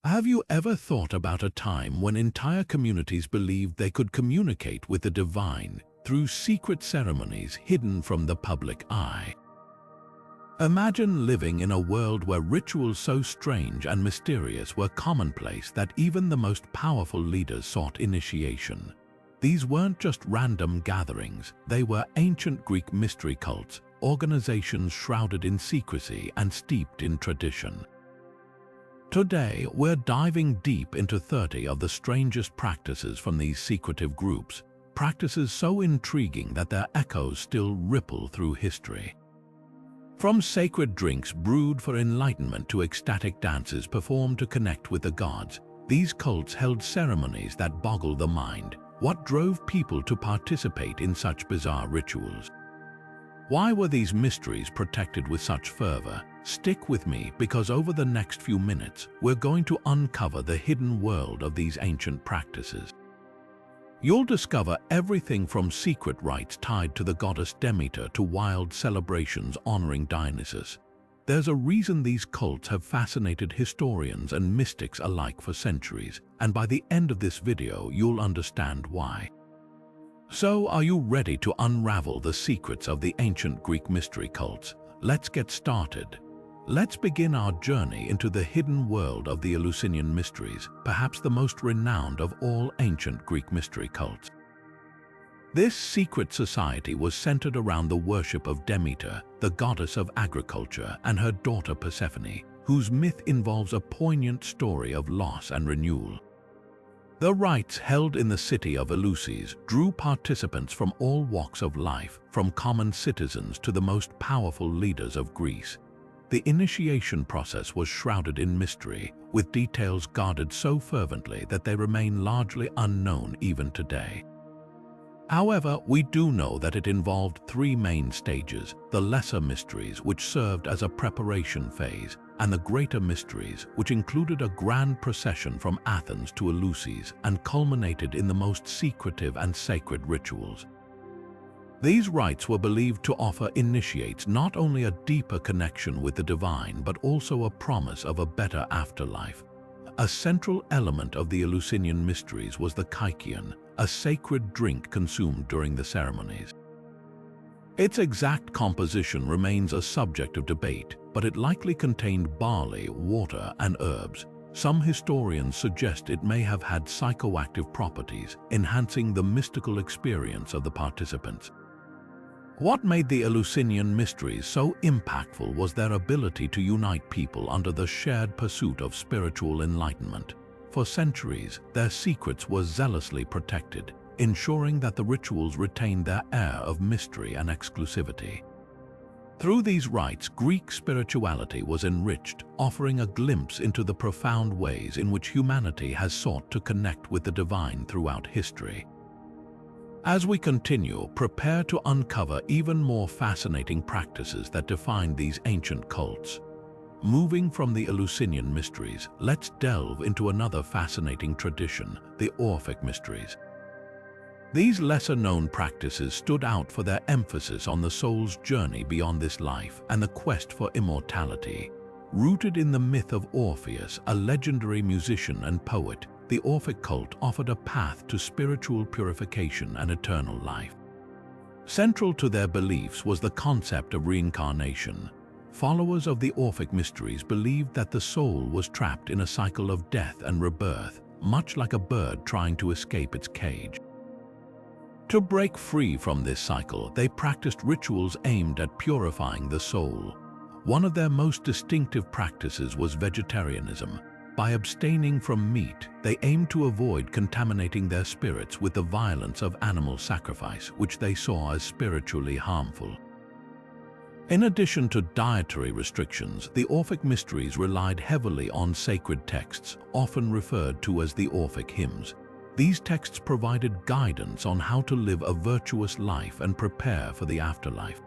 Have you ever thought about a time when entire communities believed they could communicate with the divine through secret ceremonies hidden from the public eye? Imagine living in a world where rituals so strange and mysterious were commonplace that even the most powerful leaders sought initiation. These weren't just random gatherings, they were ancient Greek mystery cults, organizations shrouded in secrecy and steeped in tradition. Today, we're diving deep into 30 of the strangest practices from these secretive groups, practices so intriguing that their echoes still ripple through history. From sacred drinks brewed for enlightenment to ecstatic dances performed to connect with the gods, these cults held ceremonies that boggle the mind. What drove people to participate in such bizarre rituals? Why were these mysteries protected with such fervor? Stick with me, because over the next few minutes, we're going to uncover the hidden world of these ancient practices. You'll discover everything from secret rites tied to the goddess Demeter to wild celebrations honoring Dionysus. There's a reason these cults have fascinated historians and mystics alike for centuries, and by the end of this video, you'll understand why. So, are you ready to unravel the secrets of the ancient Greek mystery cults? Let's get started. Let's begin our journey into the hidden world of the Eleusinian Mysteries, perhaps the most renowned of all ancient Greek mystery cults. This secret society was centered around the worship of Demeter, the goddess of agriculture, and her daughter Persephone, whose myth involves a poignant story of loss and renewal. The rites held in the city of Eleusis drew participants from all walks of life, from common citizens to the most powerful leaders of Greece. The initiation process was shrouded in mystery, with details guarded so fervently that they remain largely unknown even today. However, we do know that it involved three main stages: the lesser mysteries, which served as a preparation phase, and the greater mysteries, which included a grand procession from Athens to Eleusis and culminated in the most secretive and sacred rituals. These rites were believed to offer initiates not only a deeper connection with the divine but also a promise of a better afterlife. A central element of the Eleusinian Mysteries was the kykeon, a sacred drink consumed during the ceremonies. Its exact composition remains a subject of debate, but it likely contained barley, water, and herbs. Some historians suggest it may have had psychoactive properties, enhancing the mystical experience of the participants. What made the Eleusinian Mysteries so impactful was their ability to unite people under the shared pursuit of spiritual enlightenment. For centuries, their secrets were zealously protected, ensuring that the rituals retained their air of mystery and exclusivity. Through these rites, Greek spirituality was enriched, offering a glimpse into the profound ways in which humanity has sought to connect with the divine throughout history. As we continue, prepare to uncover even more fascinating practices that define these ancient cults. Moving from the Eleusinian Mysteries, let's delve into another fascinating tradition, the Orphic Mysteries. These lesser-known practices stood out for their emphasis on the soul's journey beyond this life and the quest for immortality. Rooted in the myth of Orpheus, a legendary musician and poet, the Orphic cult offered a path to spiritual purification and eternal life. Central to their beliefs was the concept of reincarnation. Followers of the Orphic Mysteries believed that the soul was trapped in a cycle of death and rebirth, much like a bird trying to escape its cage. To break free from this cycle, they practiced rituals aimed at purifying the soul. One of their most distinctive practices was vegetarianism. By abstaining from meat, they aimed to avoid contaminating their spirits with the violence of animal sacrifice, which they saw as spiritually harmful. In addition to dietary restrictions, the Orphic Mysteries relied heavily on sacred texts, often referred to as the Orphic hymns. These texts provided guidance on how to live a virtuous life and prepare for the afterlife.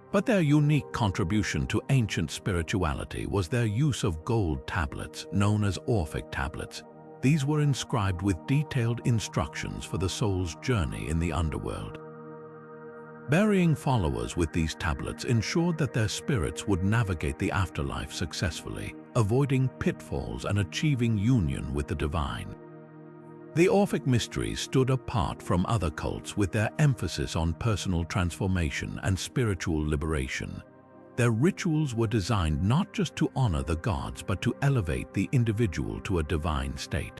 But their unique contribution to ancient spirituality was their use of gold tablets, known as Orphic tablets. These were inscribed with detailed instructions for the soul's journey in the underworld. Burying followers with these tablets ensured that their spirits would navigate the afterlife successfully, avoiding pitfalls and achieving union with the divine. The Orphic Mysteries stood apart from other cults with their emphasis on personal transformation and spiritual liberation. Their rituals were designed not just to honor the gods but to elevate the individual to a divine state.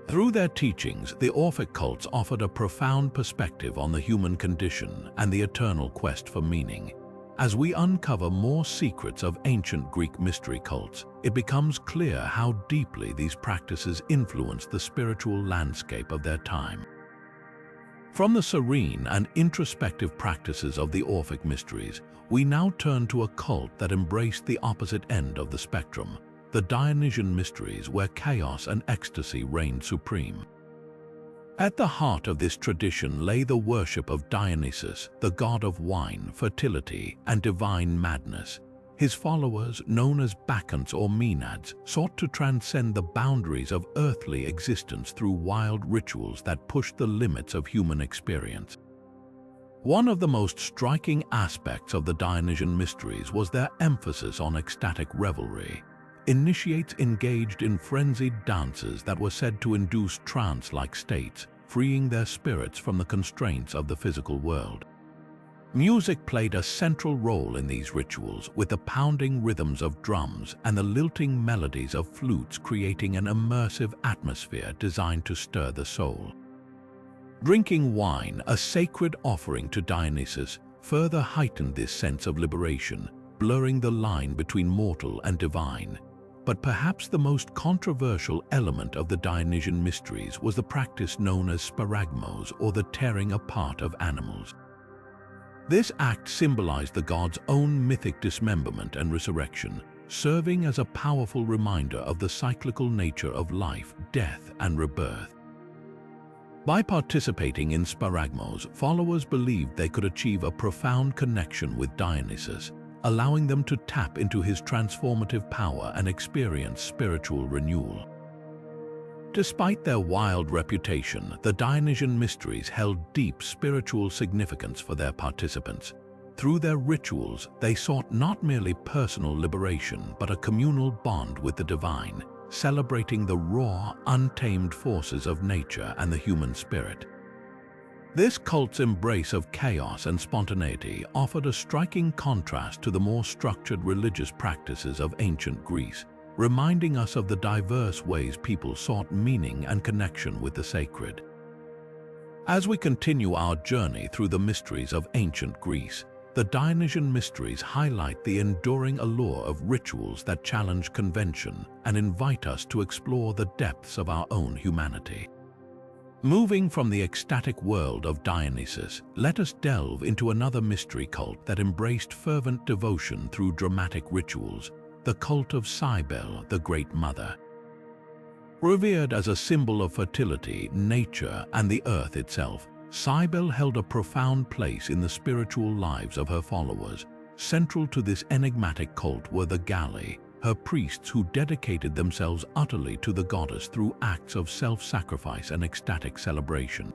Through their teachings, the Orphic cults offered a profound perspective on the human condition and the eternal quest for meaning. As we uncover more secrets of ancient Greek mystery cults, it becomes clear how deeply these practices influenced the spiritual landscape of their time. From the serene and introspective practices of the Orphic Mysteries, we now turn to a cult that embraced the opposite end of the spectrum, the Dionysian Mysteries, where chaos and ecstasy reigned supreme. At the heart of this tradition lay the worship of Dionysus, the god of wine, fertility, and divine madness. His followers, known as Bacchantes or Maenads, sought to transcend the boundaries of earthly existence through wild rituals that pushed the limits of human experience. One of the most striking aspects of the Dionysian Mysteries was their emphasis on ecstatic revelry. Initiates engaged in frenzied dances that were said to induce trance-like states, freeing their spirits from the constraints of the physical world. Music played a central role in these rituals, with the pounding rhythms of drums and the lilting melodies of flutes creating an immersive atmosphere designed to stir the soul. Drinking wine, a sacred offering to Dionysus, further heightened this sense of liberation, blurring the line between mortal and divine. But perhaps the most controversial element of the Dionysian Mysteries was the practice known as sparagmos, or the tearing apart of animals. This act symbolized the god's own mythic dismemberment and resurrection, serving as a powerful reminder of the cyclical nature of life, death, and rebirth. By participating in sparagmos, followers believed they could achieve a profound connection with Dionysus, allowing them to tap into his transformative power and experience spiritual renewal. Despite their wild reputation, the Dionysian Mysteries held deep spiritual significance for their participants. Through their rituals, they sought not merely personal liberation but a communal bond with the divine, celebrating the raw, untamed forces of nature and the human spirit. This cult's embrace of chaos and spontaneity offered a striking contrast to the more structured religious practices of ancient Greece, reminding us of the diverse ways people sought meaning and connection with the sacred. As we continue our journey through the mysteries of ancient Greece, the Dionysian Mysteries highlight the enduring allure of rituals that challenge convention and invite us to explore the depths of our own humanity. Moving from the ecstatic world of Dionysus, let us delve into another mystery cult that embraced fervent devotion through dramatic rituals, the cult of Cybele, the Great Mother. Revered as a symbol of fertility, nature, and the earth itself, Cybele held a profound place in the spiritual lives of her followers. Central to this enigmatic cult were the Galli, her priests who dedicated themselves utterly to the goddess through acts of self-sacrifice and ecstatic celebration.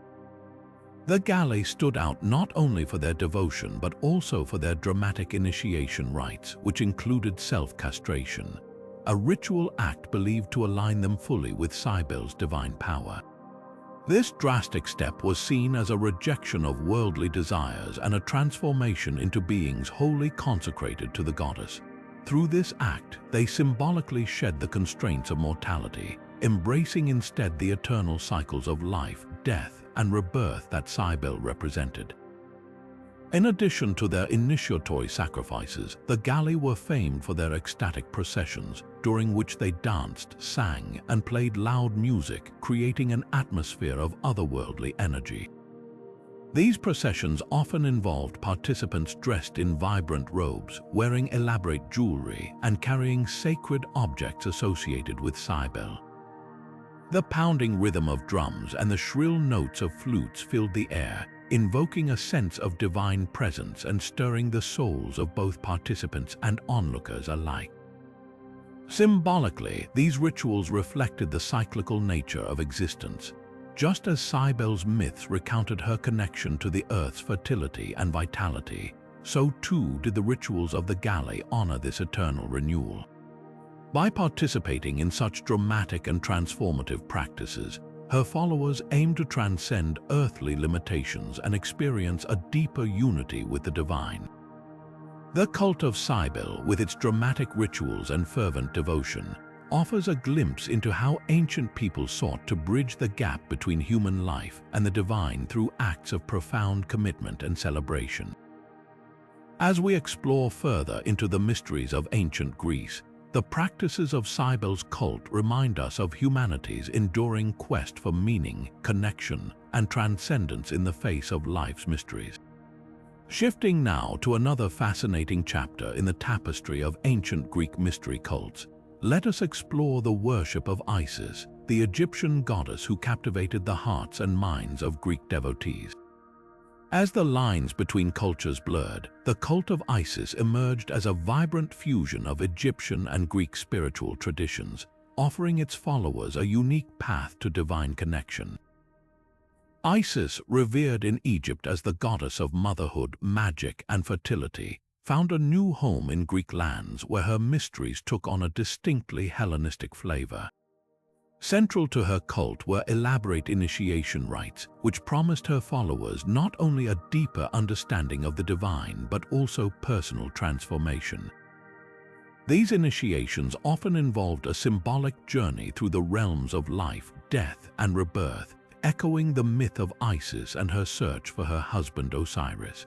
The Galli stood out not only for their devotion but also for their dramatic initiation rites, which included self-castration, a ritual act believed to align them fully with Cybele's divine power. This drastic step was seen as a rejection of worldly desires and a transformation into beings wholly consecrated to the goddess. Through this act, they symbolically shed the constraints of mortality, embracing instead the eternal cycles of life, death, and rebirth that Cybele represented. In addition to their initiatory sacrifices, the Galli were famed for their ecstatic processions, during which they danced, sang, and played loud music, creating an atmosphere of otherworldly energy. These processions often involved participants dressed in vibrant robes, wearing elaborate jewelry, and carrying sacred objects associated with Cybele. The pounding rhythm of drums and the shrill notes of flutes filled the air, invoking a sense of divine presence and stirring the souls of both participants and onlookers alike. Symbolically, these rituals reflected the cyclical nature of existence. Just as Cybele's myths recounted her connection to the earth's fertility and vitality, so too did the rituals of the Galli honor this eternal renewal. By participating in such dramatic and transformative practices, her followers aim to transcend earthly limitations and experience a deeper unity with the divine. The cult of Cybele, with its dramatic rituals and fervent devotion, offers a glimpse into how ancient people sought to bridge the gap between human life and the divine through acts of profound commitment and celebration. As we explore further into the mysteries of ancient Greece, the practices of Cybele's cult remind us of humanity's enduring quest for meaning, connection, and transcendence in the face of life's mysteries. Shifting now to another fascinating chapter in the tapestry of ancient Greek mystery cults, let us explore the worship of Isis, the Egyptian goddess who captivated the hearts and minds of Greek devotees. As the lines between cultures blurred, the cult of Isis emerged as a vibrant fusion of Egyptian and Greek spiritual traditions, offering its followers a unique path to divine connection. Isis, revered in Egypt as the goddess of motherhood, magic, and fertility, found a new home in Greek lands where her mysteries took on a distinctly Hellenistic flavor. Central to her cult were elaborate initiation rites, which promised her followers not only a deeper understanding of the divine but also personal transformation. These initiations often involved a symbolic journey through the realms of life, death, and rebirth, echoing the myth of Isis and her search for her husband Osiris.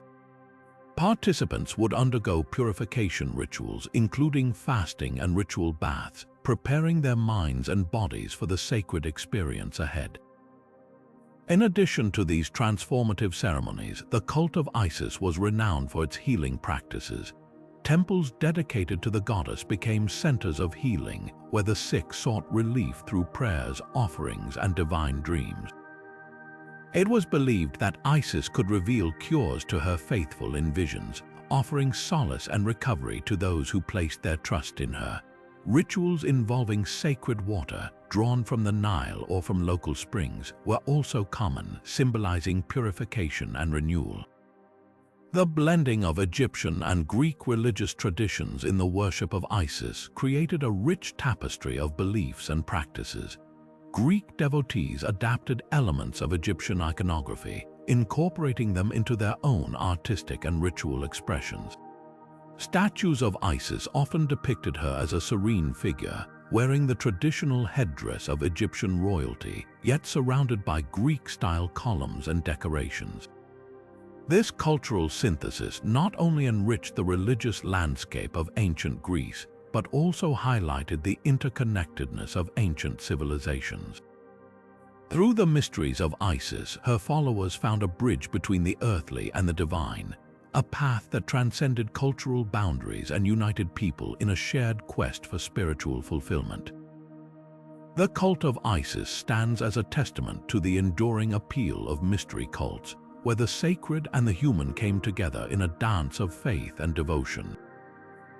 Participants would undergo purification rituals, including fasting and ritual baths, preparing their minds and bodies for the sacred experience ahead. In addition to these transformative ceremonies, the cult of Isis was renowned for its healing practices. Temples dedicated to the goddess became centers of healing, where the sick sought relief through prayers, offerings, and divine dreams. It was believed that Isis could reveal cures to her faithful in visions, offering solace and recovery to those who placed their trust in her. Rituals involving sacred water, drawn from the Nile or from local springs, were also common, symbolizing purification and renewal. The blending of Egyptian and Greek religious traditions in the worship of Isis created a rich tapestry of beliefs and practices. Greek devotees adapted elements of Egyptian iconography, incorporating them into their own artistic and ritual expressions. Statues of Isis often depicted her as a serene figure, wearing the traditional headdress of Egyptian royalty, yet surrounded by Greek-style columns and decorations. This cultural synthesis not only enriched the religious landscape of ancient Greece, but also highlighted the interconnectedness of ancient civilizations. Through the mysteries of Isis, her followers found a bridge between the earthly and the divine, a path that transcended cultural boundaries and united people in a shared quest for spiritual fulfillment. The cult of Isis stands as a testament to the enduring appeal of mystery cults, where the sacred and the human came together in a dance of faith and devotion.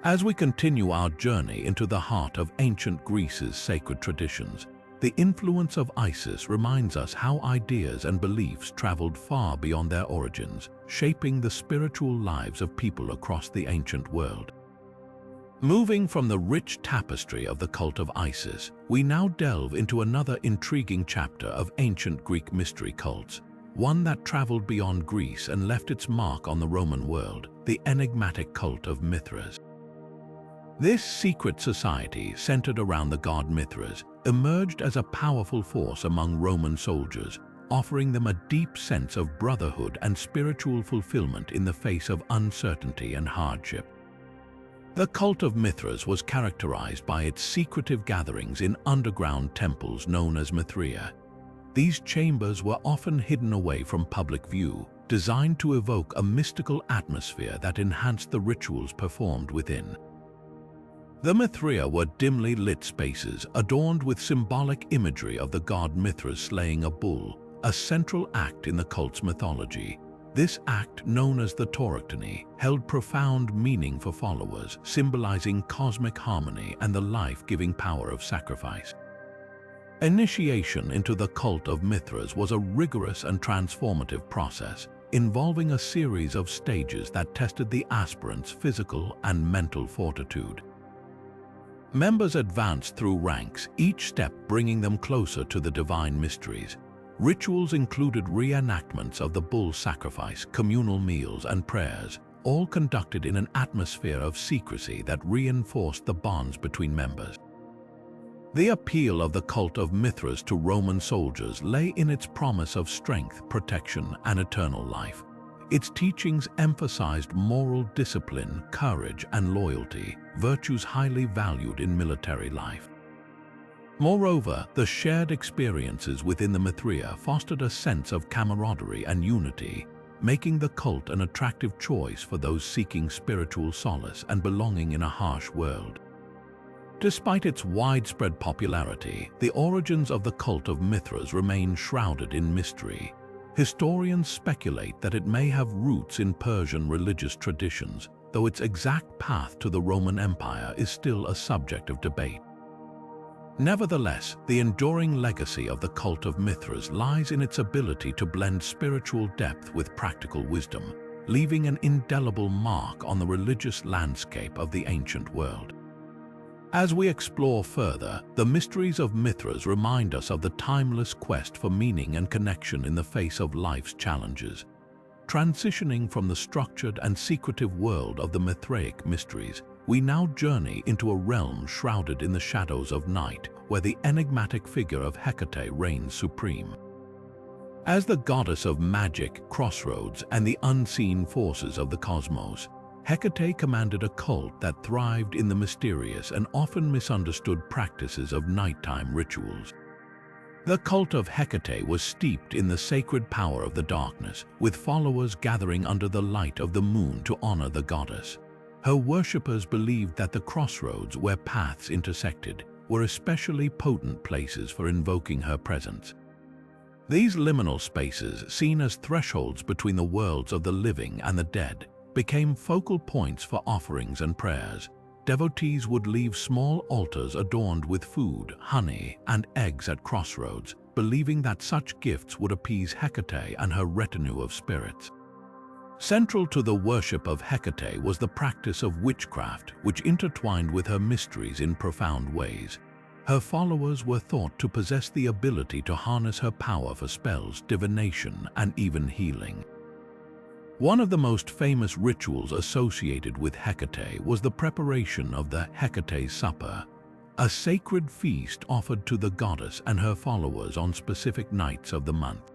As we continue our journey into the heart of ancient Greece's sacred traditions, the influence of Isis reminds us how ideas and beliefs traveled far beyond their origins, shaping the spiritual lives of people across the ancient world. Moving from the rich tapestry of the cult of Isis, we now delve into another intriguing chapter of ancient Greek mystery cults, one that traveled beyond Greece and left its mark on the Roman world, the enigmatic cult of Mithras. This secret society, centered around the god Mithras, emerged as a powerful force among Roman soldiers, offering them a deep sense of brotherhood and spiritual fulfillment in the face of uncertainty and hardship. The cult of Mithras was characterized by its secretive gatherings in underground temples known as Mithraea. These chambers were often hidden away from public view, designed to evoke a mystical atmosphere that enhanced the rituals performed within. The Mithraea were dimly lit spaces adorned with symbolic imagery of the god Mithras slaying a bull, a central act in the cult's mythology. This act, known as the tauroctony, held profound meaning for followers, symbolizing cosmic harmony and the life-giving power of sacrifice. Initiation into the cult of Mithras was a rigorous and transformative process, involving a series of stages that tested the aspirant's physical and mental fortitude. Members advanced through ranks, each step bringing them closer to the divine mysteries. Rituals included reenactments of the bull sacrifice, communal meals, and prayers, all conducted in an atmosphere of secrecy that reinforced the bonds between members. The appeal of the cult of Mithras to Roman soldiers lay in its promise of strength, protection, and eternal life. Its teachings emphasized moral discipline, courage, and loyalty, virtues highly valued in military life. Moreover, the shared experiences within the Mithria fostered a sense of camaraderie and unity, making the cult an attractive choice for those seeking spiritual solace and belonging in a harsh world. Despite its widespread popularity, the origins of the cult of Mithras remain shrouded in mystery. Historians speculate that it may have roots in Persian religious traditions, though its exact path to the Roman Empire is still a subject of debate. Nevertheless, the enduring legacy of the cult of Mithras lies in its ability to blend spiritual depth with practical wisdom, leaving an indelible mark on the religious landscape of the ancient world. As we explore further, the mysteries of Mithras remind us of the timeless quest for meaning and connection in the face of life's challenges. Transitioning from the structured and secretive world of the Mithraic mysteries, we now journey into a realm shrouded in the shadows of night, where the enigmatic figure of Hecate reigns supreme. As the goddess of magic, crossroads, and the unseen forces of the cosmos, Hecate commanded a cult that thrived in the mysterious and often misunderstood practices of nighttime rituals. The cult of Hecate was steeped in the sacred power of the darkness, with followers gathering under the light of the moon to honor the goddess. Her worshippers believed that the crossroads where paths intersected were especially potent places for invoking her presence. These liminal spaces, seen as thresholds between the worlds of the living and the dead, became focal points for offerings and prayers. Devotees would leave small altars adorned with food, honey, and eggs at crossroads, believing that such gifts would appease Hecate and her retinue of spirits. Central to the worship of Hecate was the practice of witchcraft, which intertwined with her mysteries in profound ways. Her followers were thought to possess the ability to harness her power for spells, divination, and even healing. One of the most famous rituals associated with Hecate was the preparation of the Hecate Supper, a sacred feast offered to the goddess and her followers on specific nights of the month.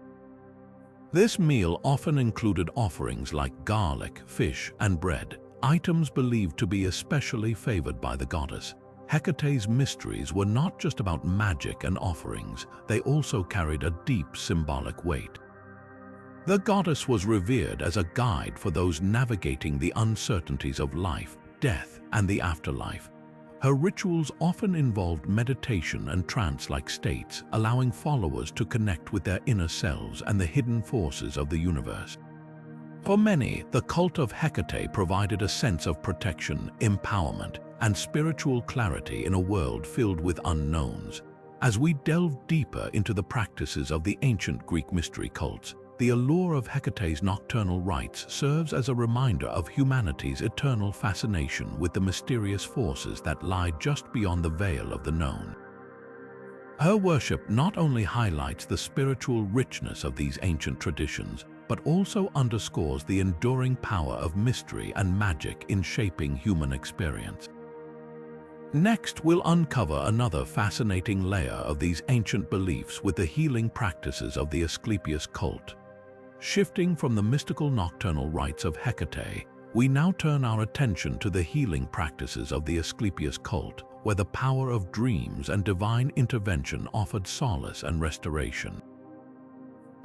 This meal often included offerings like garlic, fish, and bread, items believed to be especially favored by the goddess. Hecate's mysteries were not just about magic and offerings, they also carried a deep symbolic weight. The goddess was revered as a guide for those navigating the uncertainties of life, death, and the afterlife. Her rituals often involved meditation and trance-like states, allowing followers to connect with their inner selves and the hidden forces of the universe. For many, the cult of Hecate provided a sense of protection, empowerment, and spiritual clarity in a world filled with unknowns. As we delve deeper into the practices of the ancient Greek mystery cults, the allure of Hecate's nocturnal rites serves as a reminder of humanity's eternal fascination with the mysterious forces that lie just beyond the veil of the known. Her worship not only highlights the spiritual richness of these ancient traditions, but also underscores the enduring power of mystery and magic in shaping human experience. Next, we'll uncover another fascinating layer of these ancient beliefs with the healing practices of the Asclepius cult. Shifting from the mystical nocturnal rites of Hecate, we now turn our attention to the healing practices of the Asclepius cult, where the power of dreams and divine intervention offered solace and restoration.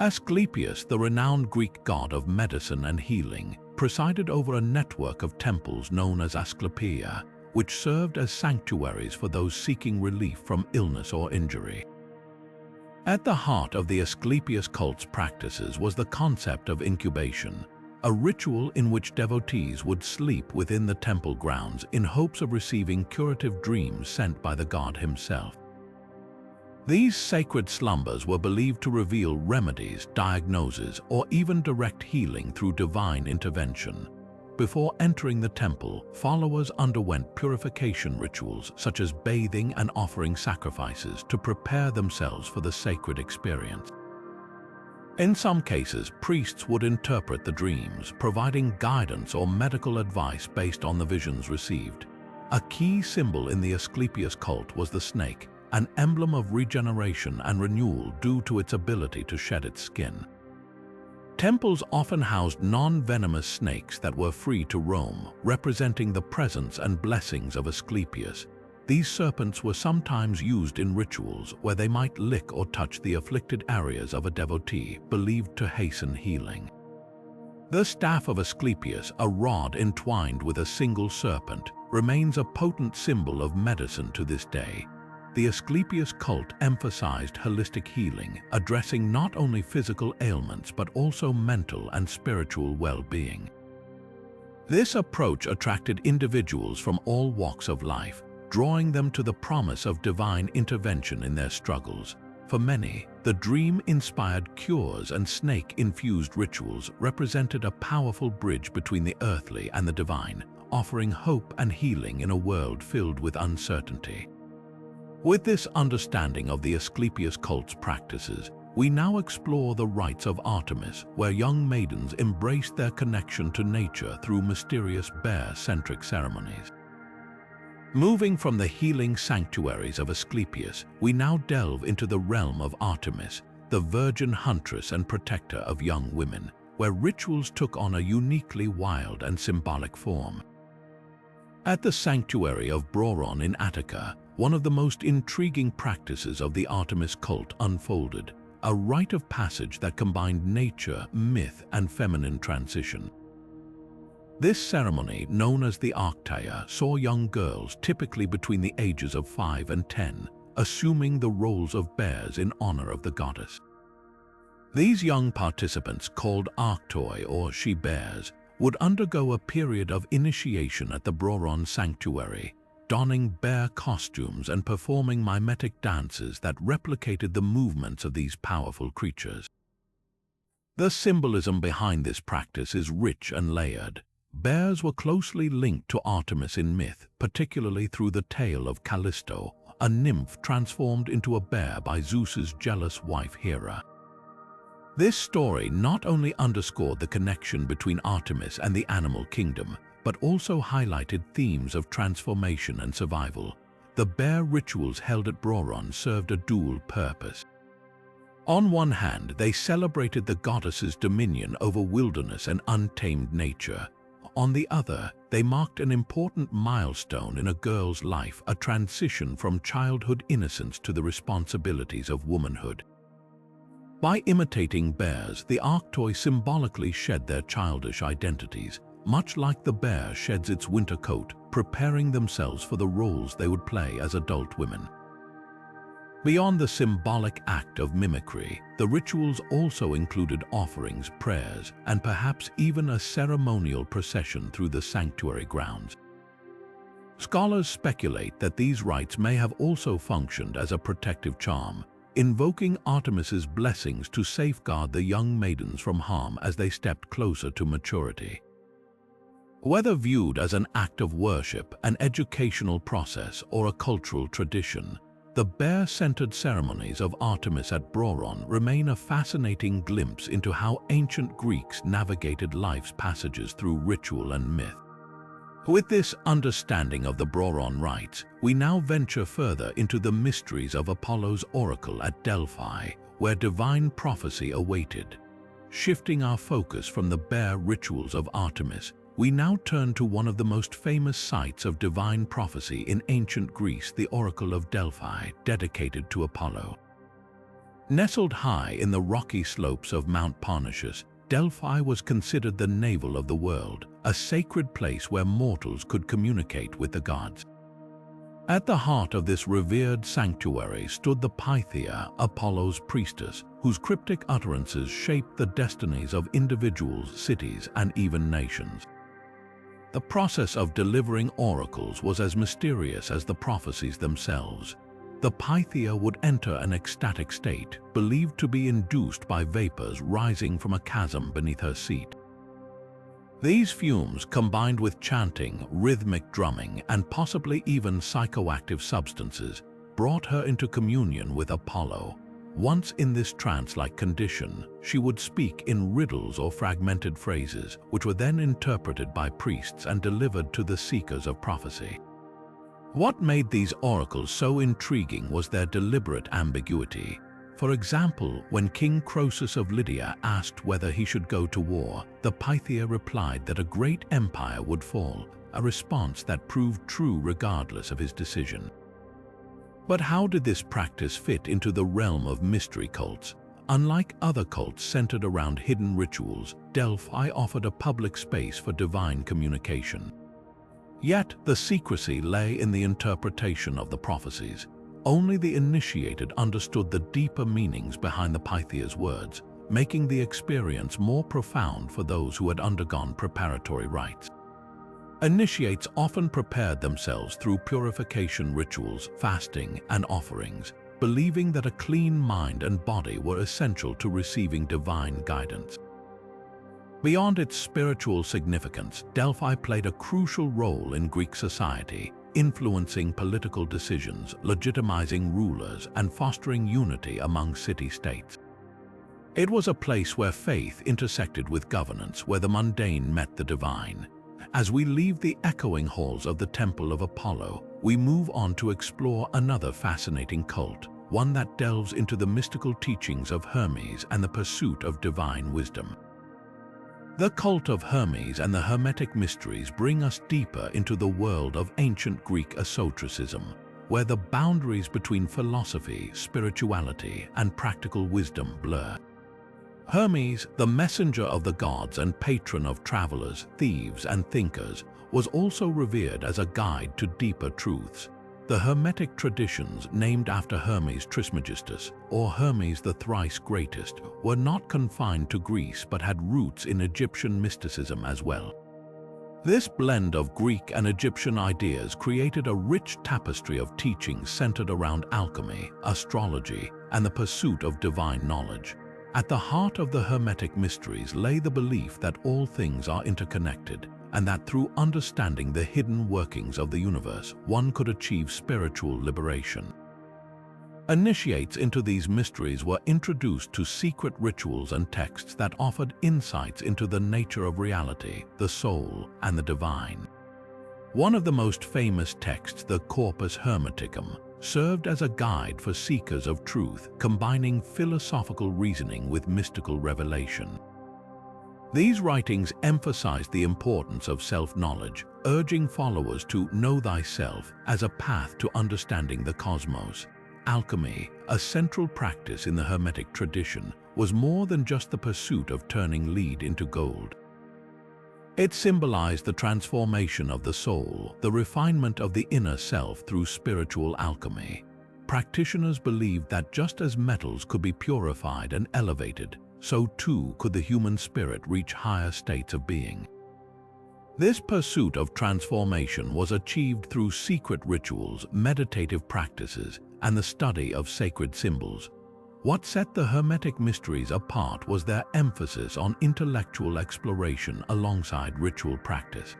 Asclepius, the renowned Greek god of medicine and healing, presided over a network of temples known as Asclepia, which served as sanctuaries for those seeking relief from illness or injury. At the heart of the Asclepius cult's practices was the concept of incubation, a ritual in which devotees would sleep within the temple grounds in hopes of receiving curative dreams sent by the god himself. These sacred slumbers were believed to reveal remedies, diagnoses, or even direct healing through divine intervention. Before entering the temple, followers underwent purification rituals such as bathing and offering sacrifices to prepare themselves for the sacred experience. In some cases, priests would interpret the dreams, providing guidance or medical advice based on the visions received. A key symbol in the Asclepius cult was the snake, an emblem of regeneration and renewal due to its ability to shed its skin. Temples often housed non-venomous snakes that were free to roam, representing the presence and blessings of Asclepius. These serpents were sometimes used in rituals where they might lick or touch the afflicted areas of a devotee, believed to hasten healing. The staff of Asclepius, a rod entwined with a single serpent, remains a potent symbol of medicine to this day. The Asclepius cult emphasized holistic healing, addressing not only physical ailments but also mental and spiritual well-being. This approach attracted individuals from all walks of life, drawing them to the promise of divine intervention in their struggles. For many, the dream-inspired cures and snake-infused rituals represented a powerful bridge between the earthly and the divine, offering hope and healing in a world filled with uncertainty. With this understanding of the Asclepius cult's practices, we now explore the rites of Artemis, where young maidens embraced their connection to nature through mysterious bear-centric ceremonies. Moving from the healing sanctuaries of Asclepius, we now delve into the realm of Artemis, the virgin huntress and protector of young women, where rituals took on a uniquely wild and symbolic form. At the sanctuary of Broron in Attica, one of the most intriguing practices of the Artemis cult unfolded, a rite of passage that combined nature, myth, and feminine transition. This ceremony, known as the Arctaia, saw young girls, typically between the ages of 5 and 10, assuming the roles of bears in honor of the goddess. These young participants, called Arctoi or she-bears, would undergo a period of initiation at the Broron sanctuary, donning bear costumes and performing mimetic dances that replicated the movements of these powerful creatures. The symbolism behind this practice is rich and layered. Bears were closely linked to Artemis in myth, particularly through the tale of Callisto, a nymph transformed into a bear by Zeus's jealous wife Hera. This story not only underscored the connection between Artemis and the animal kingdom, but also highlighted themes of transformation and survival. The bear rituals held at Broron served a dual purpose. On one hand, they celebrated the goddess's dominion over wilderness and untamed nature. On the other, they marked an important milestone in a girl's life, a transition from childhood innocence to the responsibilities of womanhood. By imitating bears, the Arctoi symbolically shed their childish identities, much like the bear sheds its winter coat, preparing themselves for the roles they would play as adult women. Beyond the symbolic act of mimicry, the rituals also included offerings, prayers, and perhaps even a ceremonial procession through the sanctuary grounds. Scholars speculate that these rites may have also functioned as a protective charm, invoking Artemis's blessings to safeguard the young maidens from harm as they stepped closer to maturity. Whether viewed as an act of worship, an educational process, or a cultural tradition, the bear-centered ceremonies of Artemis at Broron remain a fascinating glimpse into how ancient Greeks navigated life's passages through ritual and myth. With this understanding of the Broron rites, we now venture further into the mysteries of Apollo's oracle at Delphi, where divine prophecy awaited. Shifting our focus from the bear rituals of Artemis, we now turn to one of the most famous sites of divine prophecy in ancient Greece, the Oracle of Delphi, dedicated to Apollo. Nestled high in the rocky slopes of Mount Parnassus, Delphi was considered the navel of the world, a sacred place where mortals could communicate with the gods. At the heart of this revered sanctuary stood the Pythia, Apollo's priestess, whose cryptic utterances shaped the destinies of individuals, cities, and even nations. The process of delivering oracles was as mysterious as the prophecies themselves. The Pythia would enter an ecstatic state, believed to be induced by vapors rising from a chasm beneath her seat. These fumes, combined with chanting, rhythmic drumming, and possibly even psychoactive substances, brought her into communion with Apollo. Once in this trance-like condition, she would speak in riddles or fragmented phrases, which were then interpreted by priests and delivered to the seekers of prophecy. What made these oracles so intriguing was their deliberate ambiguity. For example, when King Croesus of Lydia asked whether he should go to war, the Pythia replied that a great empire would fall, a response that proved true regardless of his decision. But how did this practice fit into the realm of mystery cults? Unlike other cults centered around hidden rituals, Delphi offered a public space for divine communication. Yet, the secrecy lay in the interpretation of the prophecies. Only the initiated understood the deeper meanings behind the Pythia's words, making the experience more profound for those who had undergone preparatory rites. Initiates often prepared themselves through purification rituals, fasting, and offerings, believing that a clean mind and body were essential to receiving divine guidance. Beyond its spiritual significance, Delphi played a crucial role in Greek society, influencing political decisions, legitimizing rulers, and fostering unity among city-states. It was a place where faith intersected with governance, where the mundane met the divine. As we leave the echoing halls of the Temple of Apollo, we move on to explore another fascinating cult, one that delves into the mystical teachings of Hermes and the pursuit of divine wisdom. The cult of Hermes and the Hermetic Mysteries bring us deeper into the world of ancient Greek esotericism, where the boundaries between philosophy, spirituality, and practical wisdom blur. Hermes, the messenger of the gods and patron of travelers, thieves, and thinkers, was also revered as a guide to deeper truths. The Hermetic traditions, named after Hermes Trismegistus, or Hermes the Thrice Greatest, were not confined to Greece but had roots in Egyptian mysticism as well. This blend of Greek and Egyptian ideas created a rich tapestry of teachings centered around alchemy, astrology, and the pursuit of divine knowledge. At the heart of the Hermetic Mysteries lay the belief that all things are interconnected, and that through understanding the hidden workings of the universe, one could achieve spiritual liberation. Initiates into these mysteries were introduced to secret rituals and texts that offered insights into the nature of reality, the soul, and the divine. One of the most famous texts, the Corpus Hermeticum, served as a guide for seekers of truth, combining philosophical reasoning with mystical revelation. These writings emphasized the importance of self-knowledge, urging followers to know thyself as a path to understanding the cosmos. Alchemy, a central practice in the Hermetic tradition, was more than just the pursuit of turning lead into gold. It symbolized the transformation of the soul, the refinement of the inner self through spiritual alchemy. Practitioners believed that just as metals could be purified and elevated, so too could the human spirit reach higher states of being. This pursuit of transformation was achieved through secret rituals, meditative practices, and the study of sacred symbols. What set the Hermetic Mysteries apart was their emphasis on intellectual exploration alongside ritual practice.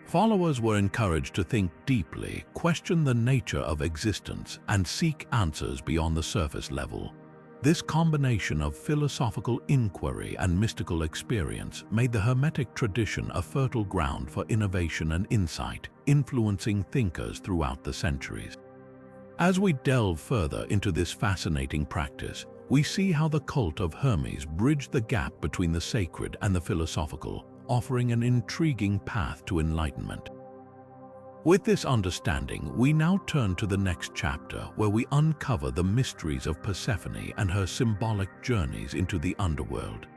Followers were encouraged to think deeply, question the nature of existence, and seek answers beyond the surface level. This combination of philosophical inquiry and mystical experience made the Hermetic tradition a fertile ground for innovation and insight, influencing thinkers throughout the centuries. As we delve further into this fascinating practice, we see how the cult of Hermes bridged the gap between the sacred and the philosophical, offering an intriguing path to enlightenment. With this understanding, we now turn to the next chapter, where we uncover the mysteries of Persephone and her symbolic journeys into the underworld.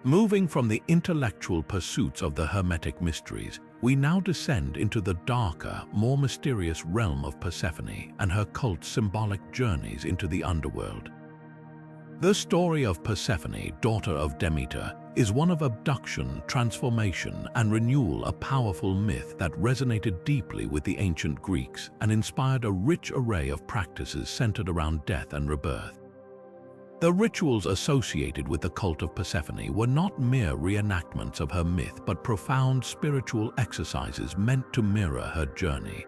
Moving from the intellectual pursuits of the Hermetic Mysteries, we now descend into the darker, more mysterious realm of Persephone and her cult's symbolic journeys into the underworld. The story of Persephone, daughter of Demeter, is one of abduction, transformation, and renewal, a powerful myth that resonated deeply with the ancient Greeks and inspired a rich array of practices centered around death and rebirth. The rituals associated with the cult of Persephone were not mere reenactments of her myth, but profound spiritual exercises meant to mirror her journey.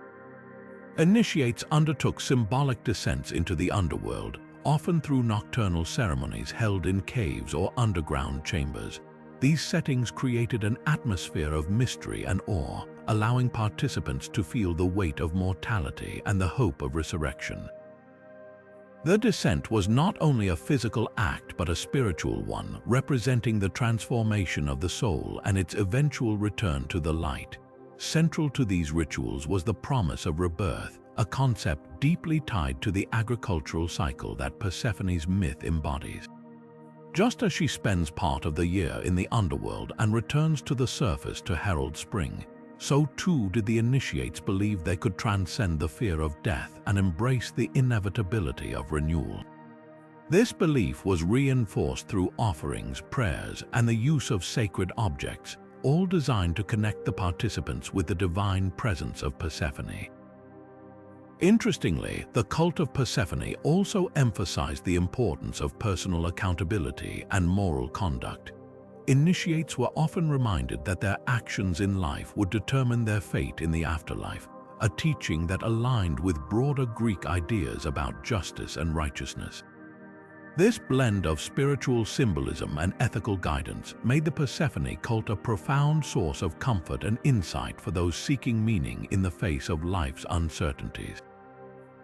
Initiates undertook symbolic descents into the underworld, often through nocturnal ceremonies held in caves or underground chambers. These settings created an atmosphere of mystery and awe, allowing participants to feel the weight of mortality and the hope of resurrection. The descent was not only a physical act but a spiritual one, representing the transformation of the soul and its eventual return to the light. Central to these rituals was the promise of rebirth, a concept deeply tied to the agricultural cycle that Persephone's myth embodies. Just as she spends part of the year in the underworld and returns to the surface to herald spring, so too did the initiates believe they could transcend the fear of death and embrace the inevitability of renewal. This belief was reinforced through offerings, prayers, and the use of sacred objects, all designed to connect the participants with the divine presence of Persephone. Interestingly, the cult of Persephone also emphasized the importance of personal accountability and moral conduct. Initiates were often reminded that their actions in life would determine their fate in the afterlife, a teaching that aligned with broader Greek ideas about justice and righteousness. This blend of spiritual symbolism and ethical guidance made the Persephone cult a profound source of comfort and insight for those seeking meaning in the face of life's uncertainties.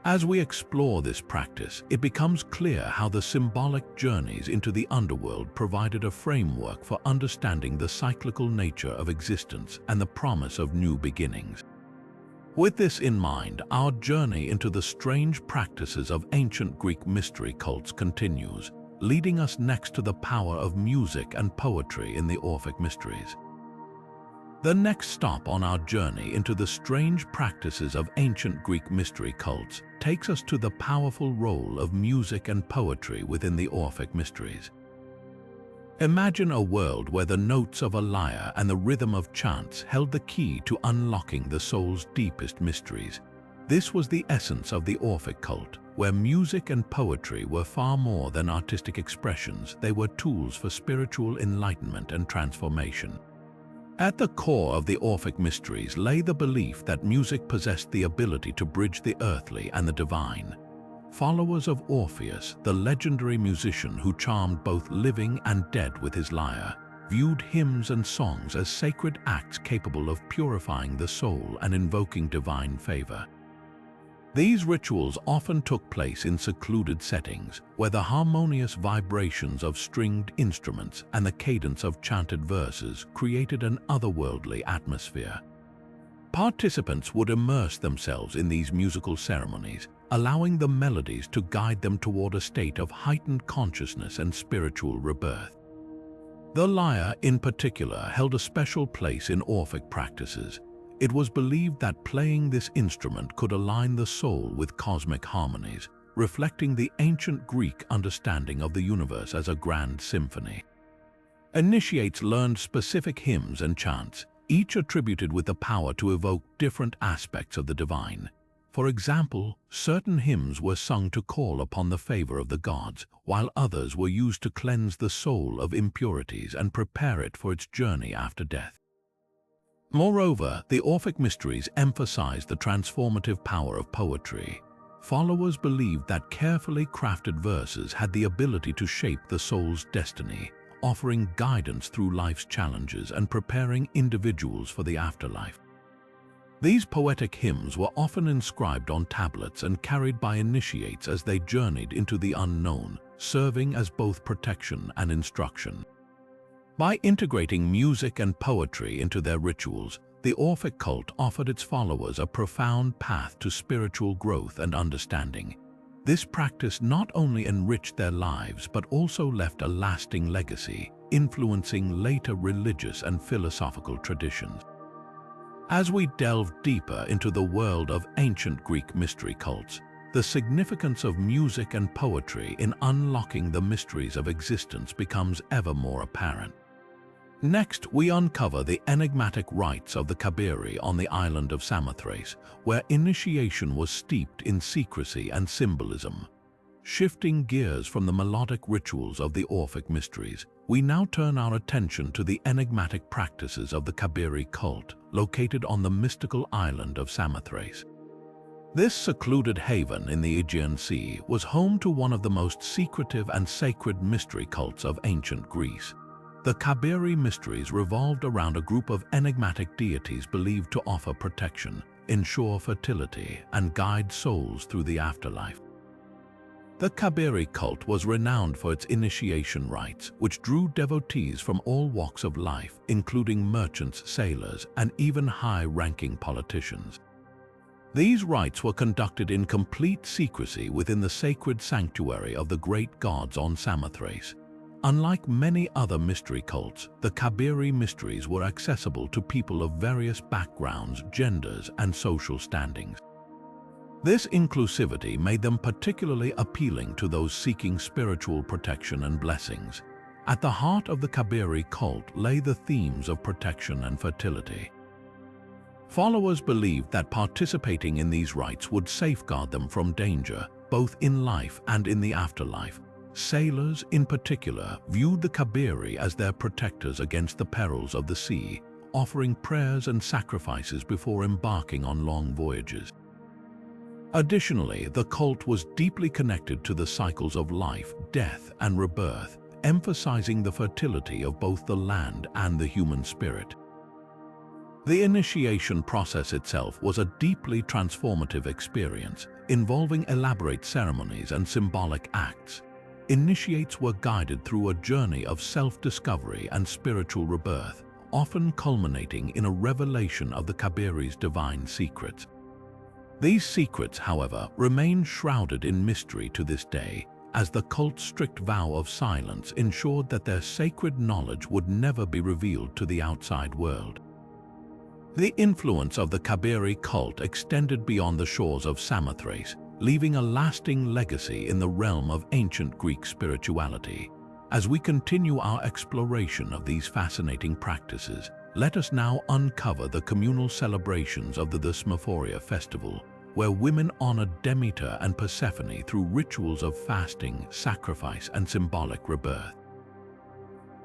As we explore this practice, it becomes clear how the symbolic journeys into the underworld provided a framework for understanding the cyclical nature of existence and the promise of new beginnings. With this in mind, our journey into the strange practices of ancient Greek mystery cults continues, leading us next to the power of music and poetry in the Orphic Mysteries. The next stop on our journey into the strange practices of ancient Greek mystery cults takes us to the powerful role of music and poetry within the Orphic Mysteries. Imagine a world where the notes of a lyre and the rhythm of chants held the key to unlocking the soul's deepest mysteries. This was the essence of the Orphic cult, where music and poetry were far more than artistic expressions. They were tools for spiritual enlightenment and transformation. At the core of the Orphic Mysteries lay the belief that music possessed the ability to bridge the earthly and the divine. Followers of Orpheus, the legendary musician who charmed both living and dead with his lyre, viewed hymns and songs as sacred acts capable of purifying the soul and invoking divine favor. These rituals often took place in secluded settings, where the harmonious vibrations of stringed instruments and the cadence of chanted verses created an otherworldly atmosphere. Participants would immerse themselves in these musical ceremonies, allowing the melodies to guide them toward a state of heightened consciousness and spiritual rebirth. The lyre, in particular, held a special place in Orphic practices. It was believed that playing this instrument could align the soul with cosmic harmonies, reflecting the ancient Greek understanding of the universe as a grand symphony. Initiates learned specific hymns and chants, each attributed with the power to evoke different aspects of the divine. For example, certain hymns were sung to call upon the favor of the gods, while others were used to cleanse the soul of impurities and prepare it for its journey after death. Moreover, the Orphic Mysteries emphasized the transformative power of poetry. Followers believed that carefully crafted verses had the ability to shape the soul's destiny, offering guidance through life's challenges and preparing individuals for the afterlife. These poetic hymns were often inscribed on tablets and carried by initiates as they journeyed into the unknown, serving as both protection and instruction. By integrating music and poetry into their rituals, the Orphic cult offered its followers a profound path to spiritual growth and understanding. This practice not only enriched their lives but also left a lasting legacy, influencing later religious and philosophical traditions. As we delve deeper into the world of ancient Greek mystery cults, the significance of music and poetry in unlocking the mysteries of existence becomes ever more apparent. Next, we uncover the enigmatic rites of the Kabiri on the island of Samothrace, where initiation was steeped in secrecy and symbolism. Shifting gears from the melodic rituals of the Orphic Mysteries, we now turn our attention to the enigmatic practices of the Kabiri cult, located on the mystical island of Samothrace. This secluded haven in the Aegean Sea was home to one of the most secretive and sacred mystery cults of ancient Greece. The Kabiri Mysteries revolved around a group of enigmatic deities believed to offer protection, ensure fertility, and guide souls through the afterlife. The Kabiri cult was renowned for its initiation rites, which drew devotees from all walks of life, including merchants, sailors, and even high-ranking politicians. These rites were conducted in complete secrecy within the sacred sanctuary of the great gods on Samothrace. Unlike many other mystery cults, the Kabiri Mysteries were accessible to people of various backgrounds, genders, and social standings. This inclusivity made them particularly appealing to those seeking spiritual protection and blessings. At the heart of the Kabiri cult lay the themes of protection and fertility. Followers believed that participating in these rites would safeguard them from danger, both in life and in the afterlife. Sailors, in particular, viewed the Kabiri as their protectors against the perils of the sea, offering prayers and sacrifices before embarking on long voyages. Additionally, the cult was deeply connected to the cycles of life, death, and rebirth, emphasizing the fertility of both the land and the human spirit. The initiation process itself was a deeply transformative experience, involving elaborate ceremonies and symbolic acts. Initiates were guided through a journey of self-discovery and spiritual rebirth, often culminating in a revelation of the Kabiri's divine secrets. These secrets, however, remain shrouded in mystery to this day, as the cult's strict vow of silence ensured that their sacred knowledge would never be revealed to the outside world. The influence of the Kabiri cult extended beyond the shores of Samothrace, leaving a lasting legacy in the realm of ancient Greek spirituality. As we continue our exploration of these fascinating practices, let us now uncover the communal celebrations of the Thesmophoria festival, where women honor Demeter and Persephone through rituals of fasting, sacrifice, and symbolic rebirth.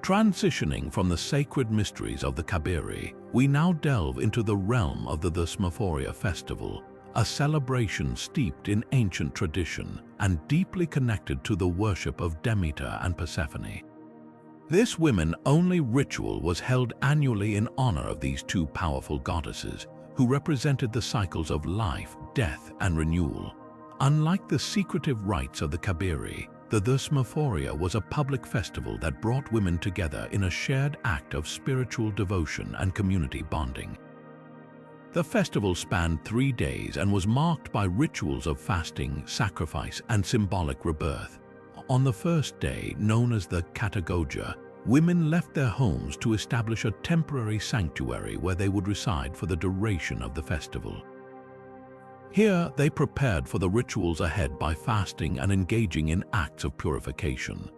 Transitioning from the sacred mysteries of the Kabiri, we now delve into the realm of the Thesmophoria festival, a celebration steeped in ancient tradition and deeply connected to the worship of Demeter and Persephone. This women-only ritual was held annually in honor of these two powerful goddesses, who represented the cycles of life, death, and renewal. Unlike the secretive rites of the Kabiri, the Thesmophoria was a public festival that brought women together in a shared act of spiritual devotion and community bonding. The festival spanned 3 days and was marked by rituals of fasting, sacrifice, and symbolic rebirth. On the first day, known as the Katagogia, women left their homes to establish a temporary sanctuary where they would reside for the duration of the festival. Here, they prepared for the rituals ahead by fasting and engaging in acts of purification.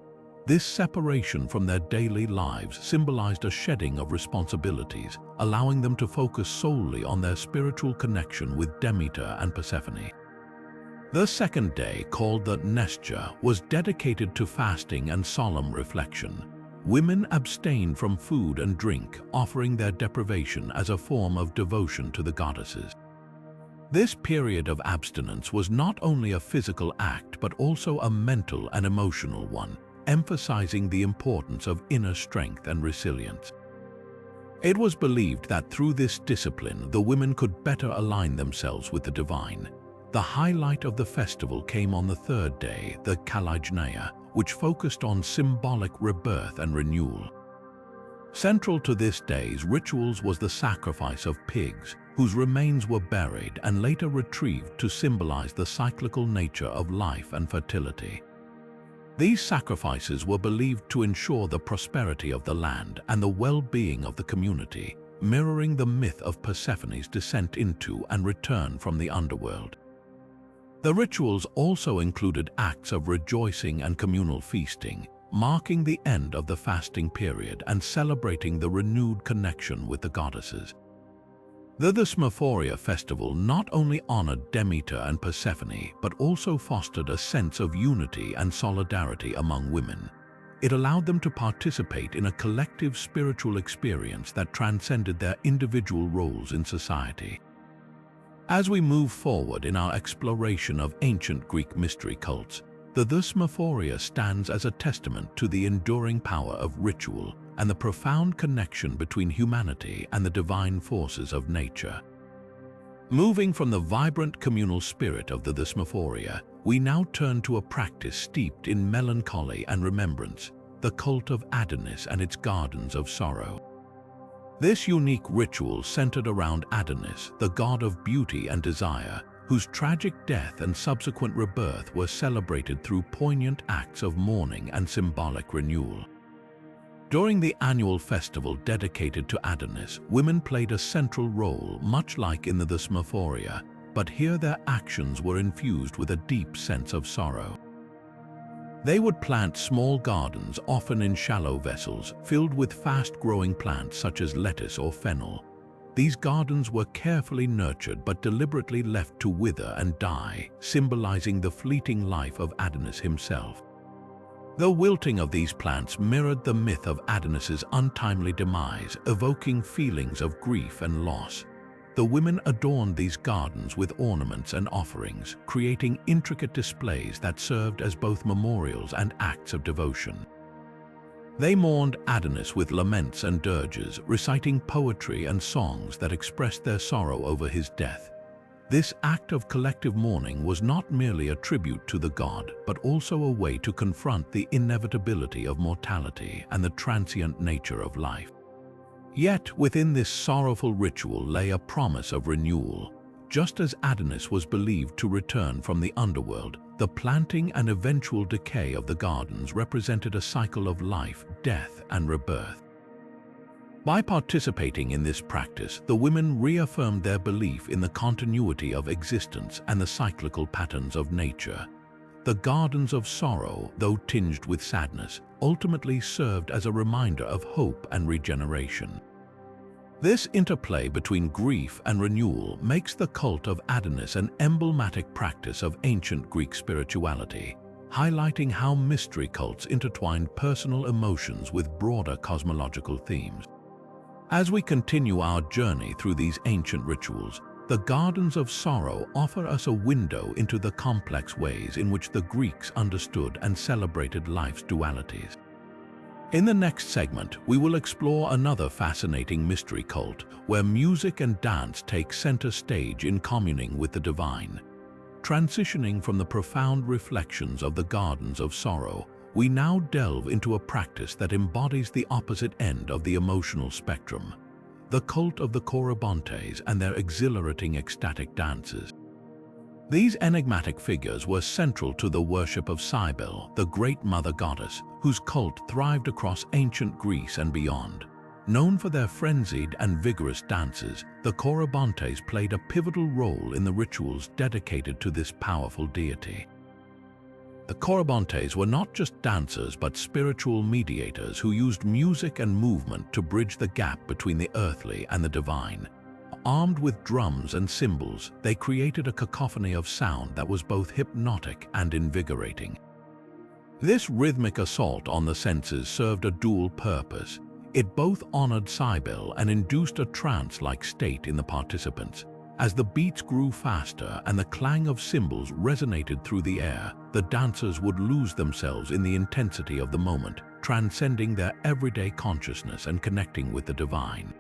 This separation from their daily lives symbolized a shedding of responsibilities, allowing them to focus solely on their spiritual connection with Demeter and Persephone. The second day, called the Nestia, was dedicated to fasting and solemn reflection. Women abstained from food and drink, offering their deprivation as a form of devotion to the goddesses. This period of abstinence was not only a physical act but also a mental and emotional one, emphasizing the importance of inner strength and resilience. It was believed that through this discipline, the women could better align themselves with the divine. The highlight of the festival came on the third day, the Kalajnaya, which focused on symbolic rebirth and renewal. Central to this day's rituals was the sacrifice of pigs, whose remains were buried and later retrieved to symbolize the cyclical nature of life and fertility. These sacrifices were believed to ensure the prosperity of the land and the well-being of the community, mirroring the myth of Persephone's descent into and return from the underworld. The rituals also included acts of rejoicing and communal feasting, marking the end of the fasting period and celebrating the renewed connection with the goddesses. The Thesmophoria festival not only honored Demeter and Persephone, but also fostered a sense of unity and solidarity among women. It allowed them to participate in a collective spiritual experience that transcended their individual roles in society. As we move forward in our exploration of ancient Greek mystery cults, the Thesmophoria stands as a testament to the enduring power of ritual and the profound connection between humanity and the divine forces of nature. Moving from the vibrant communal spirit of the Thesmophoria, we now turn to a practice steeped in melancholy and remembrance, the cult of Adonis and its gardens of sorrow. This unique ritual centered around Adonis, the god of beauty and desire, whose tragic death and subsequent rebirth were celebrated through poignant acts of mourning and symbolic renewal. During the annual festival dedicated to Adonis, women played a central role, much like in the Thesmophoria, but here their actions were infused with a deep sense of sorrow. They would plant small gardens, often in shallow vessels, filled with fast-growing plants such as lettuce or fennel. These gardens were carefully nurtured but deliberately left to wither and die, symbolizing the fleeting life of Adonis himself. The wilting of these plants mirrored the myth of Adonis's untimely demise, evoking feelings of grief and loss. The women adorned these gardens with ornaments and offerings, creating intricate displays that served as both memorials and acts of devotion. They mourned Adonis with laments and dirges, reciting poetry and songs that expressed their sorrow over his death. This act of collective mourning was not merely a tribute to the god, but also a way to confront the inevitability of mortality and the transient nature of life. Yet, within this sorrowful ritual lay a promise of renewal. Just as Adonis was believed to return from the underworld, the planting and eventual decay of the gardens represented a cycle of life, death, and rebirth. By participating in this practice, the women reaffirmed their belief in the continuity of existence and the cyclical patterns of nature. The gardens of sorrow, though tinged with sadness, ultimately served as a reminder of hope and regeneration. This interplay between grief and renewal makes the cult of Adonis an emblematic practice of ancient Greek spirituality, highlighting how mystery cults intertwined personal emotions with broader cosmological themes. As we continue our journey through these ancient rituals, the Gardens of Sorrow offer us a window into the complex ways in which the Greeks understood and celebrated life's dualities. In the next segment, we will explore another fascinating mystery cult where music and dance take center stage in communing with the divine. Transitioning from the profound reflections of the Gardens of Sorrow, we now delve into a practice that embodies the opposite end of the emotional spectrum, the cult of the Corybantes and their exhilarating ecstatic dances. These enigmatic figures were central to the worship of Cybele, the great mother goddess, whose cult thrived across ancient Greece and beyond. Known for their frenzied and vigorous dances, the Corybantes played a pivotal role in the rituals dedicated to this powerful deity. The Corybantes were not just dancers but spiritual mediators who used music and movement to bridge the gap between the earthly and the divine. Armed with drums and cymbals, they created a cacophony of sound that was both hypnotic and invigorating. This rhythmic assault on the senses served a dual purpose. It both honored Cybele and induced a trance-like state in the participants. As the beats grew faster and the clang of cymbals resonated through the air, the dancers would lose themselves in the intensity of the moment, transcending their everyday consciousness and connecting with the divine.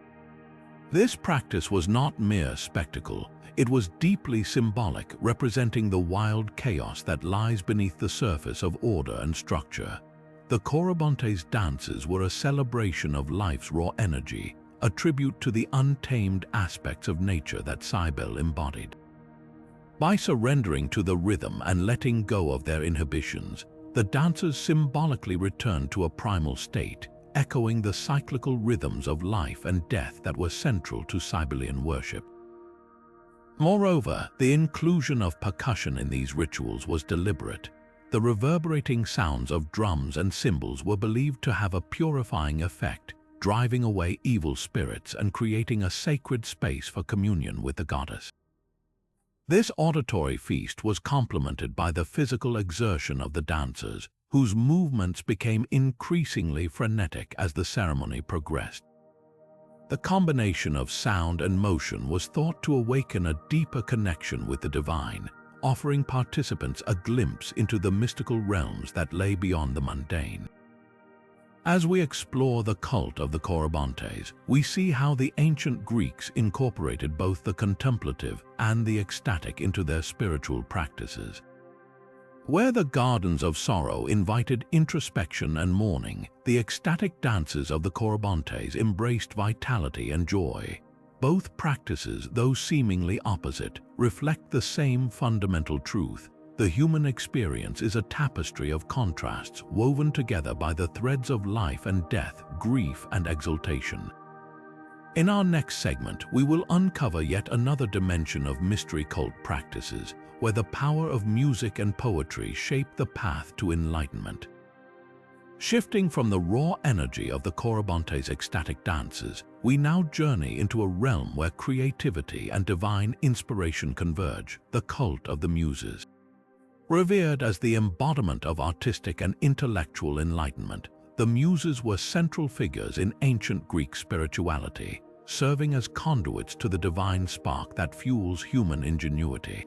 This practice was not mere spectacle. It was deeply symbolic, representing the wild chaos that lies beneath the surface of order and structure. The Corybantes dances were a celebration of life's raw energy, a tribute to the untamed aspects of nature that Cybele embodied. By surrendering to the rhythm and letting go of their inhibitions, the dancers symbolically returned to a primal state, echoing the cyclical rhythms of life and death that were central to Cybelean worship. Moreover, the inclusion of percussion in these rituals was deliberate. The reverberating sounds of drums and cymbals were believed to have a purifying effect, driving away evil spirits and creating a sacred space for communion with the goddess. This auditory feast was complemented by the physical exertion of the dancers, whose movements became increasingly frenetic as the ceremony progressed. The combination of sound and motion was thought to awaken a deeper connection with the divine, offering participants a glimpse into the mystical realms that lay beyond the mundane. As we explore the cult of the Corybantes, we see how the ancient Greeks incorporated both the contemplative and the ecstatic into their spiritual practices. Where the gardens of sorrow invited introspection and mourning, the ecstatic dances of the Corybantes embraced vitality and joy. Both practices, though seemingly opposite, reflect the same fundamental truth. The human experience is a tapestry of contrasts woven together by the threads of life and death, grief and exultation. In our next segment, we will uncover yet another dimension of mystery cult practices, where the power of music and poetry shape the path to enlightenment. Shifting from the raw energy of the Corybantes' ecstatic dances, we now journey into a realm where creativity and divine inspiration converge, the cult of the Muses. Revered as the embodiment of artistic and intellectual enlightenment, the Muses were central figures in ancient Greek spirituality, serving as conduits to the divine spark that fuels human ingenuity.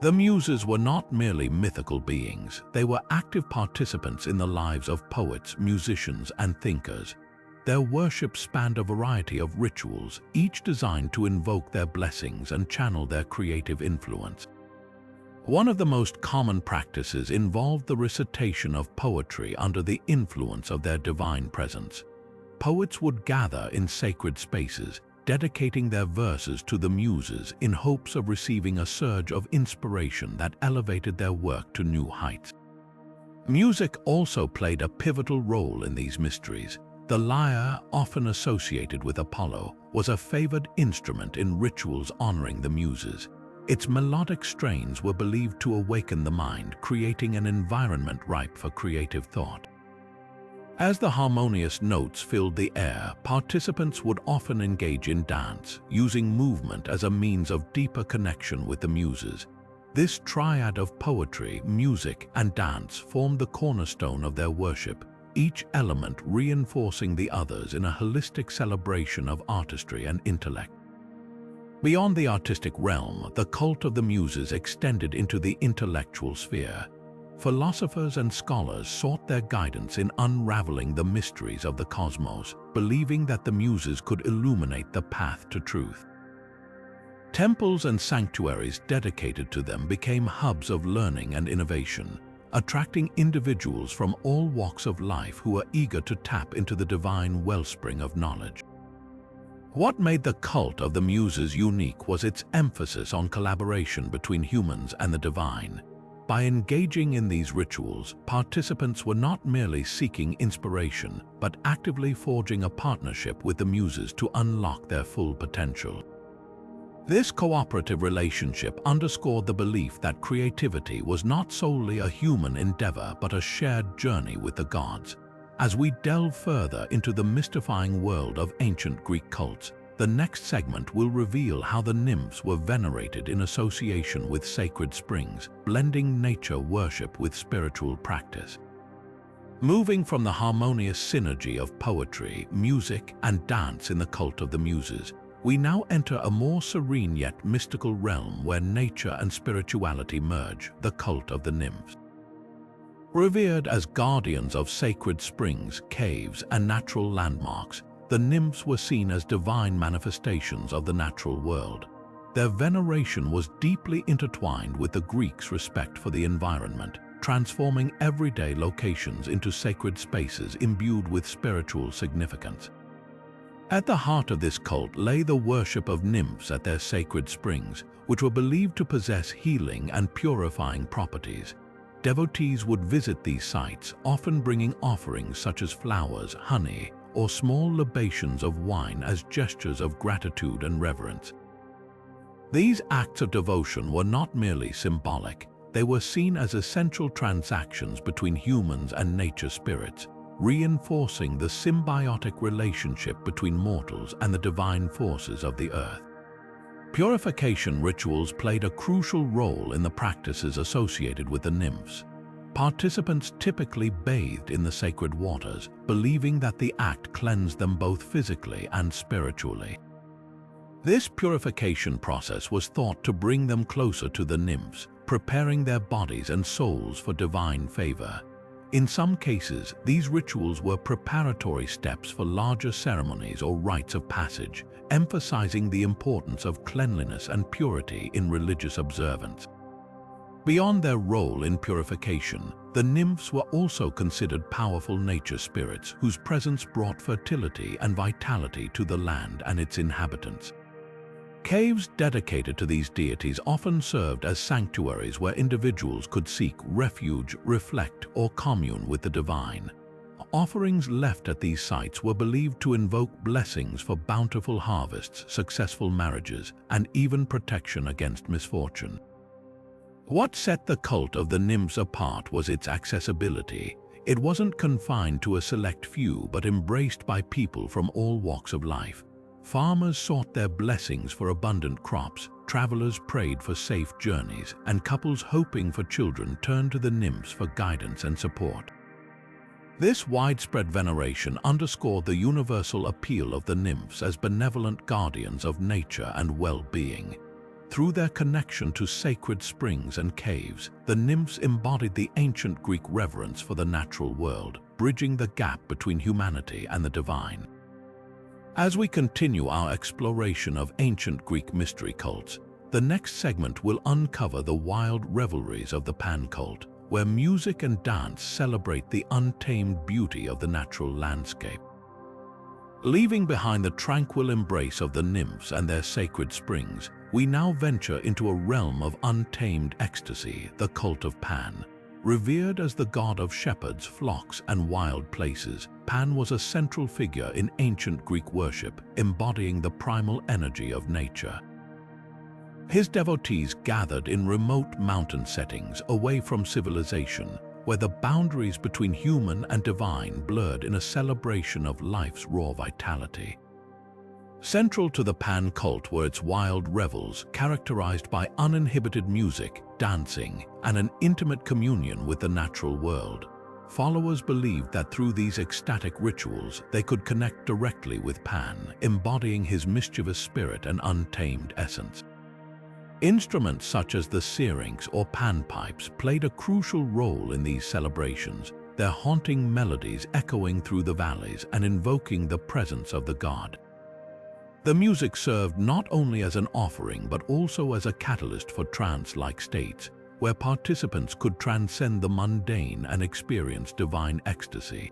The Muses were not merely mythical beings, they were active participants in the lives of poets, musicians, and thinkers. Their worship spanned a variety of rituals, each designed to invoke their blessings and channel their creative influence. One of the most common practices involved the recitation of poetry under the influence of their divine presence. Poets would gather in sacred spaces, dedicating their verses to the Muses in hopes of receiving a surge of inspiration that elevated their work to new heights. Music also played a pivotal role in these mysteries. The lyre, often associated with Apollo, was a favored instrument in rituals honoring the Muses. Its melodic strains were believed to awaken the mind, creating an environment ripe for creative thought. As the harmonious notes filled the air, participants would often engage in dance, using movement as a means of deeper connection with the Muses. This triad of poetry, music, and dance formed the cornerstone of their worship, each element reinforcing the others in a holistic celebration of artistry and intellect. Beyond the artistic realm, the cult of the Muses extended into the intellectual sphere. Philosophers and scholars sought their guidance in unraveling the mysteries of the cosmos, believing that the Muses could illuminate the path to truth. Temples and sanctuaries dedicated to them became hubs of learning and innovation, attracting individuals from all walks of life who were eager to tap into the divine wellspring of knowledge. What made the cult of the Muses unique was its emphasis on collaboration between humans and the divine. By engaging in these rituals, participants were not merely seeking inspiration, but actively forging a partnership with the Muses to unlock their full potential. This cooperative relationship underscored the belief that creativity was not solely a human endeavor but a shared journey with the gods. As we delve further into the mystifying world of ancient Greek cults, the next segment will reveal how the nymphs were venerated in association with sacred springs, blending nature worship with spiritual practice. Moving from the harmonious synergy of poetry, music, and dance in the cult of the Muses, we now enter a more serene yet mystical realm where nature and spirituality merge, the cult of the nymphs. Revered as guardians of sacred springs, caves, and natural landmarks, the nymphs were seen as divine manifestations of the natural world. Their veneration was deeply intertwined with the Greeks' respect for the environment, transforming everyday locations into sacred spaces imbued with spiritual significance. At the heart of this cult lay the worship of nymphs at their sacred springs, which were believed to possess healing and purifying properties. Devotees would visit these sites, often bringing offerings such as flowers, honey, or small libations of wine as gestures of gratitude and reverence. These acts of devotion were not merely symbolic, they were seen as essential transactions between humans and nature spirits, reinforcing the symbiotic relationship between mortals and the divine forces of the earth. Purification rituals played a crucial role in the practices associated with the nymphs. Participants typically bathed in the sacred waters, believing that the act cleansed them both physically and spiritually. This purification process was thought to bring them closer to the nymphs, preparing their bodies and souls for divine favor. In some cases, these rituals were preparatory steps for larger ceremonies or rites of passage, emphasizing the importance of cleanliness and purity in religious observance. Beyond their role in purification, the nymphs were also considered powerful nature spirits whose presence brought fertility and vitality to the land and its inhabitants. Caves dedicated to these deities often served as sanctuaries where individuals could seek refuge, reflect, or commune with the divine. Offerings left at these sites were believed to invoke blessings for bountiful harvests, successful marriages, and even protection against misfortune. What set the cult of the nymphs apart was its accessibility. It wasn't confined to a select few but embraced by people from all walks of life. Farmers sought their blessings for abundant crops, travelers prayed for safe journeys, and couples hoping for children turned to the nymphs for guidance and support. This widespread veneration underscored the universal appeal of the nymphs as benevolent guardians of nature and well-being. Through their connection to sacred springs and caves, the nymphs embodied the ancient Greek reverence for the natural world, bridging the gap between humanity and the divine. As we continue our exploration of ancient Greek mystery cults, the next segment will uncover the wild revelries of the Pan cult, where music and dance celebrate the untamed beauty of the natural landscape. Leaving behind the tranquil embrace of the nymphs and their sacred springs, we now venture into a realm of untamed ecstasy, the cult of Pan. Revered as the god of shepherds, flocks, and wild places, Pan was a central figure in ancient Greek worship, embodying the primal energy of nature. His devotees gathered in remote mountain settings away from civilization, where the boundaries between human and divine blurred in a celebration of life's raw vitality. Central to the Pan cult were its wild revels, characterized by uninhibited music, dancing, and an intimate communion with the natural world. Followers believed that through these ecstatic rituals, they could connect directly with Pan, embodying his mischievous spirit and untamed essence. Instruments such as the syrinx or panpipes played a crucial role in these celebrations, their haunting melodies echoing through the valleys and invoking the presence of the god. The music served not only as an offering but also as a catalyst for trance-like states, where participants could transcend the mundane and experience divine ecstasy.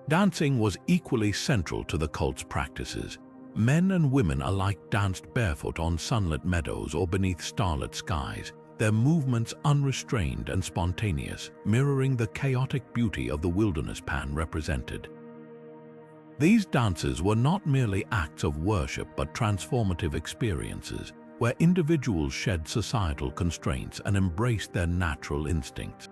Dancing was equally central to the cult's practices. Men and women alike danced barefoot on sunlit meadows or beneath starlit skies, their movements unrestrained and spontaneous, mirroring the chaotic beauty of the wilderness Pan represented. These dances were not merely acts of worship but transformative experiences, where individuals shed societal constraints and embraced their natural instincts.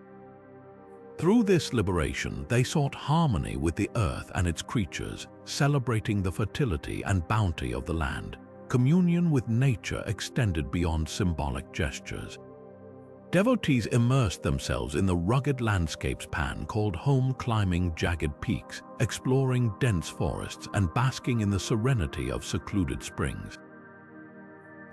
Through this liberation, they sought harmony with the earth and its creatures, celebrating the fertility and bounty of the land. Communion with nature extended beyond symbolic gestures. Devotees immersed themselves in the rugged landscapes Pan called home, climbing jagged peaks, exploring dense forests, and basking in the serenity of secluded springs.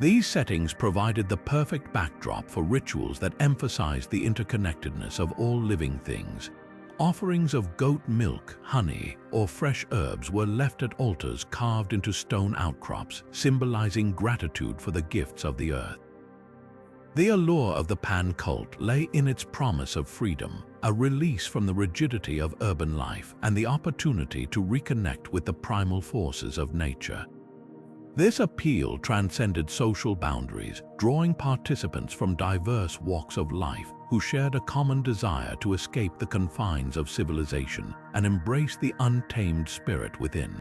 These settings provided the perfect backdrop for rituals that emphasized the interconnectedness of all living things. Offerings of goat milk, honey, or fresh herbs were left at altars carved into stone outcrops, symbolizing gratitude for the gifts of the earth. The allure of the Pan cult lay in its promise of freedom, a release from the rigidity of urban life, and the opportunity to reconnect with the primal forces of nature. This appeal transcended social boundaries, drawing participants from diverse walks of life who shared a common desire to escape the confines of civilization and embrace the untamed spirit within.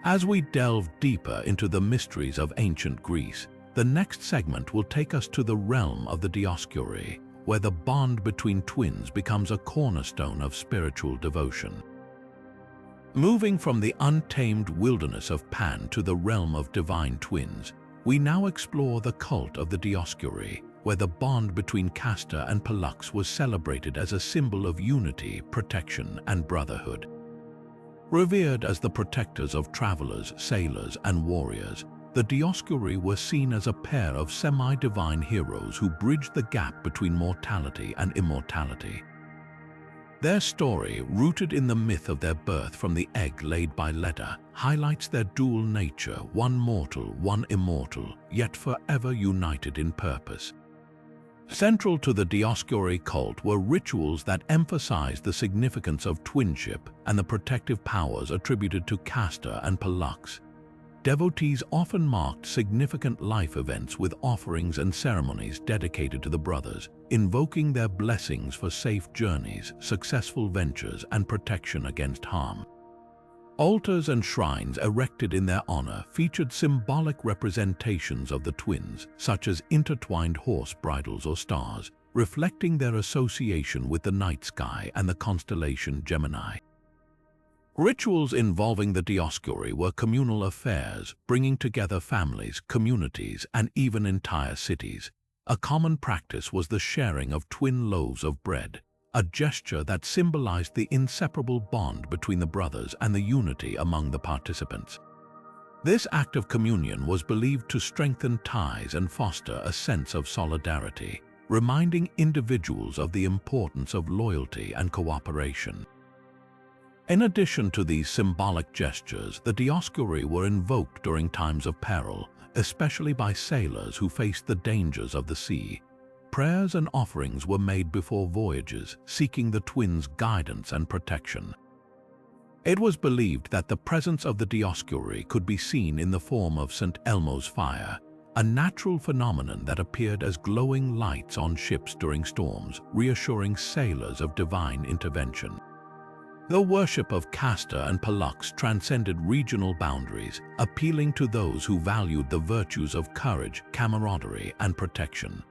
As we delve deeper into the mysteries of ancient Greece, the next segment will take us to the realm of the Dioscuri, where the bond between twins becomes a cornerstone of spiritual devotion. Moving from the untamed wilderness of Pan to the realm of divine twins, we now explore the cult of the Dioscuri, where the bond between Castor and Pollux was celebrated as a symbol of unity, protection, and brotherhood. Revered as the protectors of travelers, sailors, and warriors, the Dioscuri were seen as a pair of semi-divine heroes who bridged the gap between mortality and immortality. Their story, rooted in the myth of their birth from the egg laid by Leda, highlights their dual nature, one mortal, one immortal, yet forever united in purpose. Central to the Dioscuri cult were rituals that emphasized the significance of twinship and the protective powers attributed to Castor and Pollux. Devotees often marked significant life events with offerings and ceremonies dedicated to the brothers, invoking their blessings for safe journeys, successful ventures, and protection against harm. Altars and shrines erected in their honor featured symbolic representations of the twins, such as intertwined horse bridles or stars, reflecting their association with the night sky and the constellation Gemini. Rituals involving the Dioscuri were communal affairs, bringing together families, communities, and even entire cities. A common practice was the sharing of twin loaves of bread, a gesture that symbolized the inseparable bond between the brothers and the unity among the participants. This act of communion was believed to strengthen ties and foster a sense of solidarity, reminding individuals of the importance of loyalty and cooperation. In addition to these symbolic gestures, the Dioscuri were invoked during times of peril, especially by sailors who faced the dangers of the sea. Prayers and offerings were made before voyages, seeking the twins' guidance and protection. It was believed that the presence of the Dioscuri could be seen in the form of St. Elmo's fire, a natural phenomenon that appeared as glowing lights on ships during storms, reassuring sailors of divine intervention. The worship of Castor and Pollux transcended regional boundaries, appealing to those who valued the virtues of courage, camaraderie, and protection.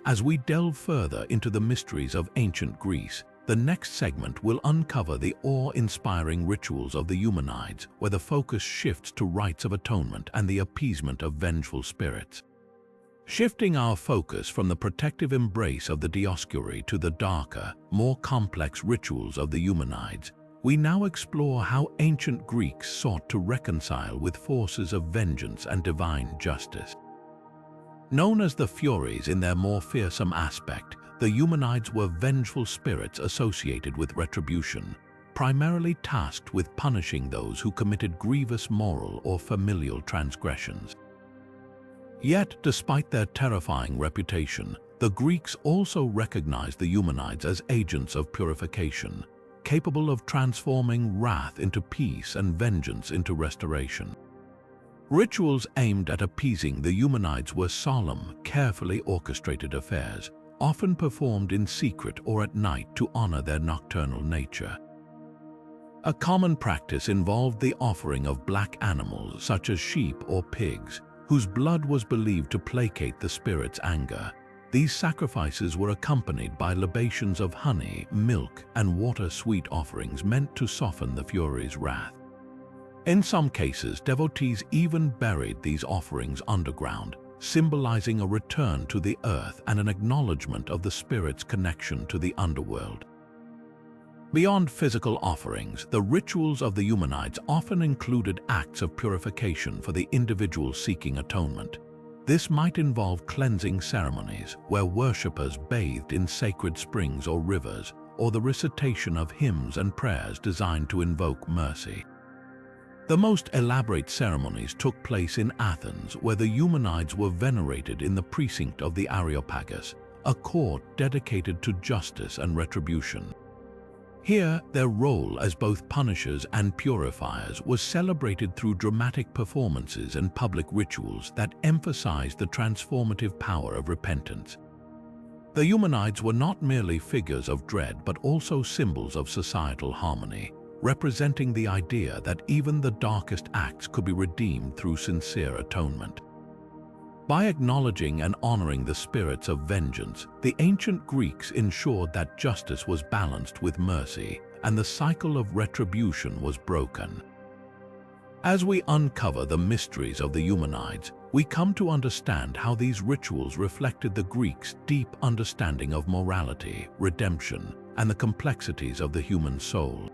As we delve further into the mysteries of ancient Greece, the next segment will uncover the awe-inspiring rituals of the Eumenides, where the focus shifts to rites of atonement and the appeasement of vengeful spirits. Shifting our focus from the protective embrace of the Dioscuri to the darker, more complex rituals of the Eumenides, we now explore how ancient Greeks sought to reconcile with forces of vengeance and divine justice. Known as the Furies in their more fearsome aspect, the Eumenides were vengeful spirits associated with retribution, primarily tasked with punishing those who committed grievous moral or familial transgressions. Yet, despite their terrifying reputation, the Greeks also recognized the Eumenides as agents of purification, capable of transforming wrath into peace and vengeance into restoration. Rituals aimed at appeasing the Eumenides were solemn, carefully orchestrated affairs, often performed in secret or at night to honor their nocturnal nature. A common practice involved the offering of black animals such as sheep or pigs, whose blood was believed to placate the spirit's anger. These sacrifices were accompanied by libations of honey, milk, and water, sweet offerings meant to soften the Furies' wrath. In some cases, devotees even buried these offerings underground, symbolizing a return to the earth and an acknowledgement of the spirit's connection to the underworld. Beyond physical offerings, the rituals of the Eumenides often included acts of purification for the individual seeking atonement. This might involve cleansing ceremonies, where worshippers bathed in sacred springs or rivers, or the recitation of hymns and prayers designed to invoke mercy. The most elaborate ceremonies took place in Athens, where the Eumenides were venerated in the precinct of the Areopagus, a court dedicated to justice and retribution. Here, their role as both punishers and purifiers was celebrated through dramatic performances and public rituals that emphasized the transformative power of repentance. The Eumenides were not merely figures of dread but also symbols of societal harmony, representing the idea that even the darkest acts could be redeemed through sincere atonement. By acknowledging and honoring the spirits of vengeance, the ancient Greeks ensured that justice was balanced with mercy and the cycle of retribution was broken. As we uncover the mysteries of the Eumenides, we come to understand how these rituals reflected the Greeks' deep understanding of morality, redemption, and the complexities of the human soul.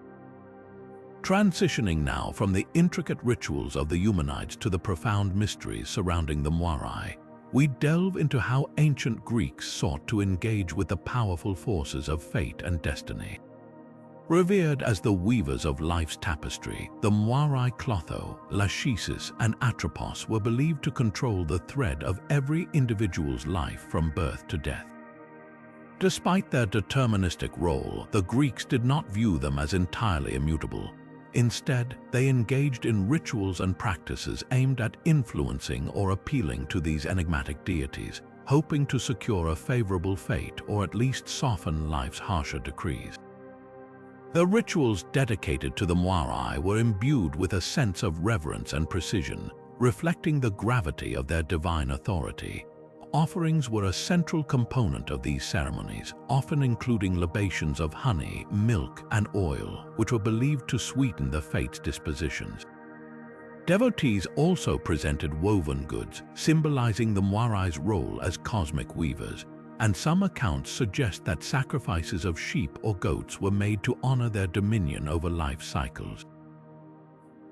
Transitioning now from the intricate rituals of the Eumenides to the profound mysteries surrounding the Moirai, we delve into how ancient Greeks sought to engage with the powerful forces of fate and destiny. Revered as the weavers of life's tapestry, the Moirai Clotho, Lachesis, and Atropos were believed to control the thread of every individual's life from birth to death. Despite their deterministic role, the Greeks did not view them as entirely immutable. Instead, they engaged in rituals and practices aimed at influencing or appealing to these enigmatic deities, hoping to secure a favorable fate or at least soften life's harsher decrees. The rituals dedicated to the Moirai were imbued with a sense of reverence and precision, reflecting the gravity of their divine authority. Offerings were a central component of these ceremonies, often including libations of honey, milk, and oil, which were believed to sweeten the fate's dispositions. Devotees also presented woven goods, symbolizing the Moirai's role as cosmic weavers, and some accounts suggest that sacrifices of sheep or goats were made to honor their dominion over life cycles.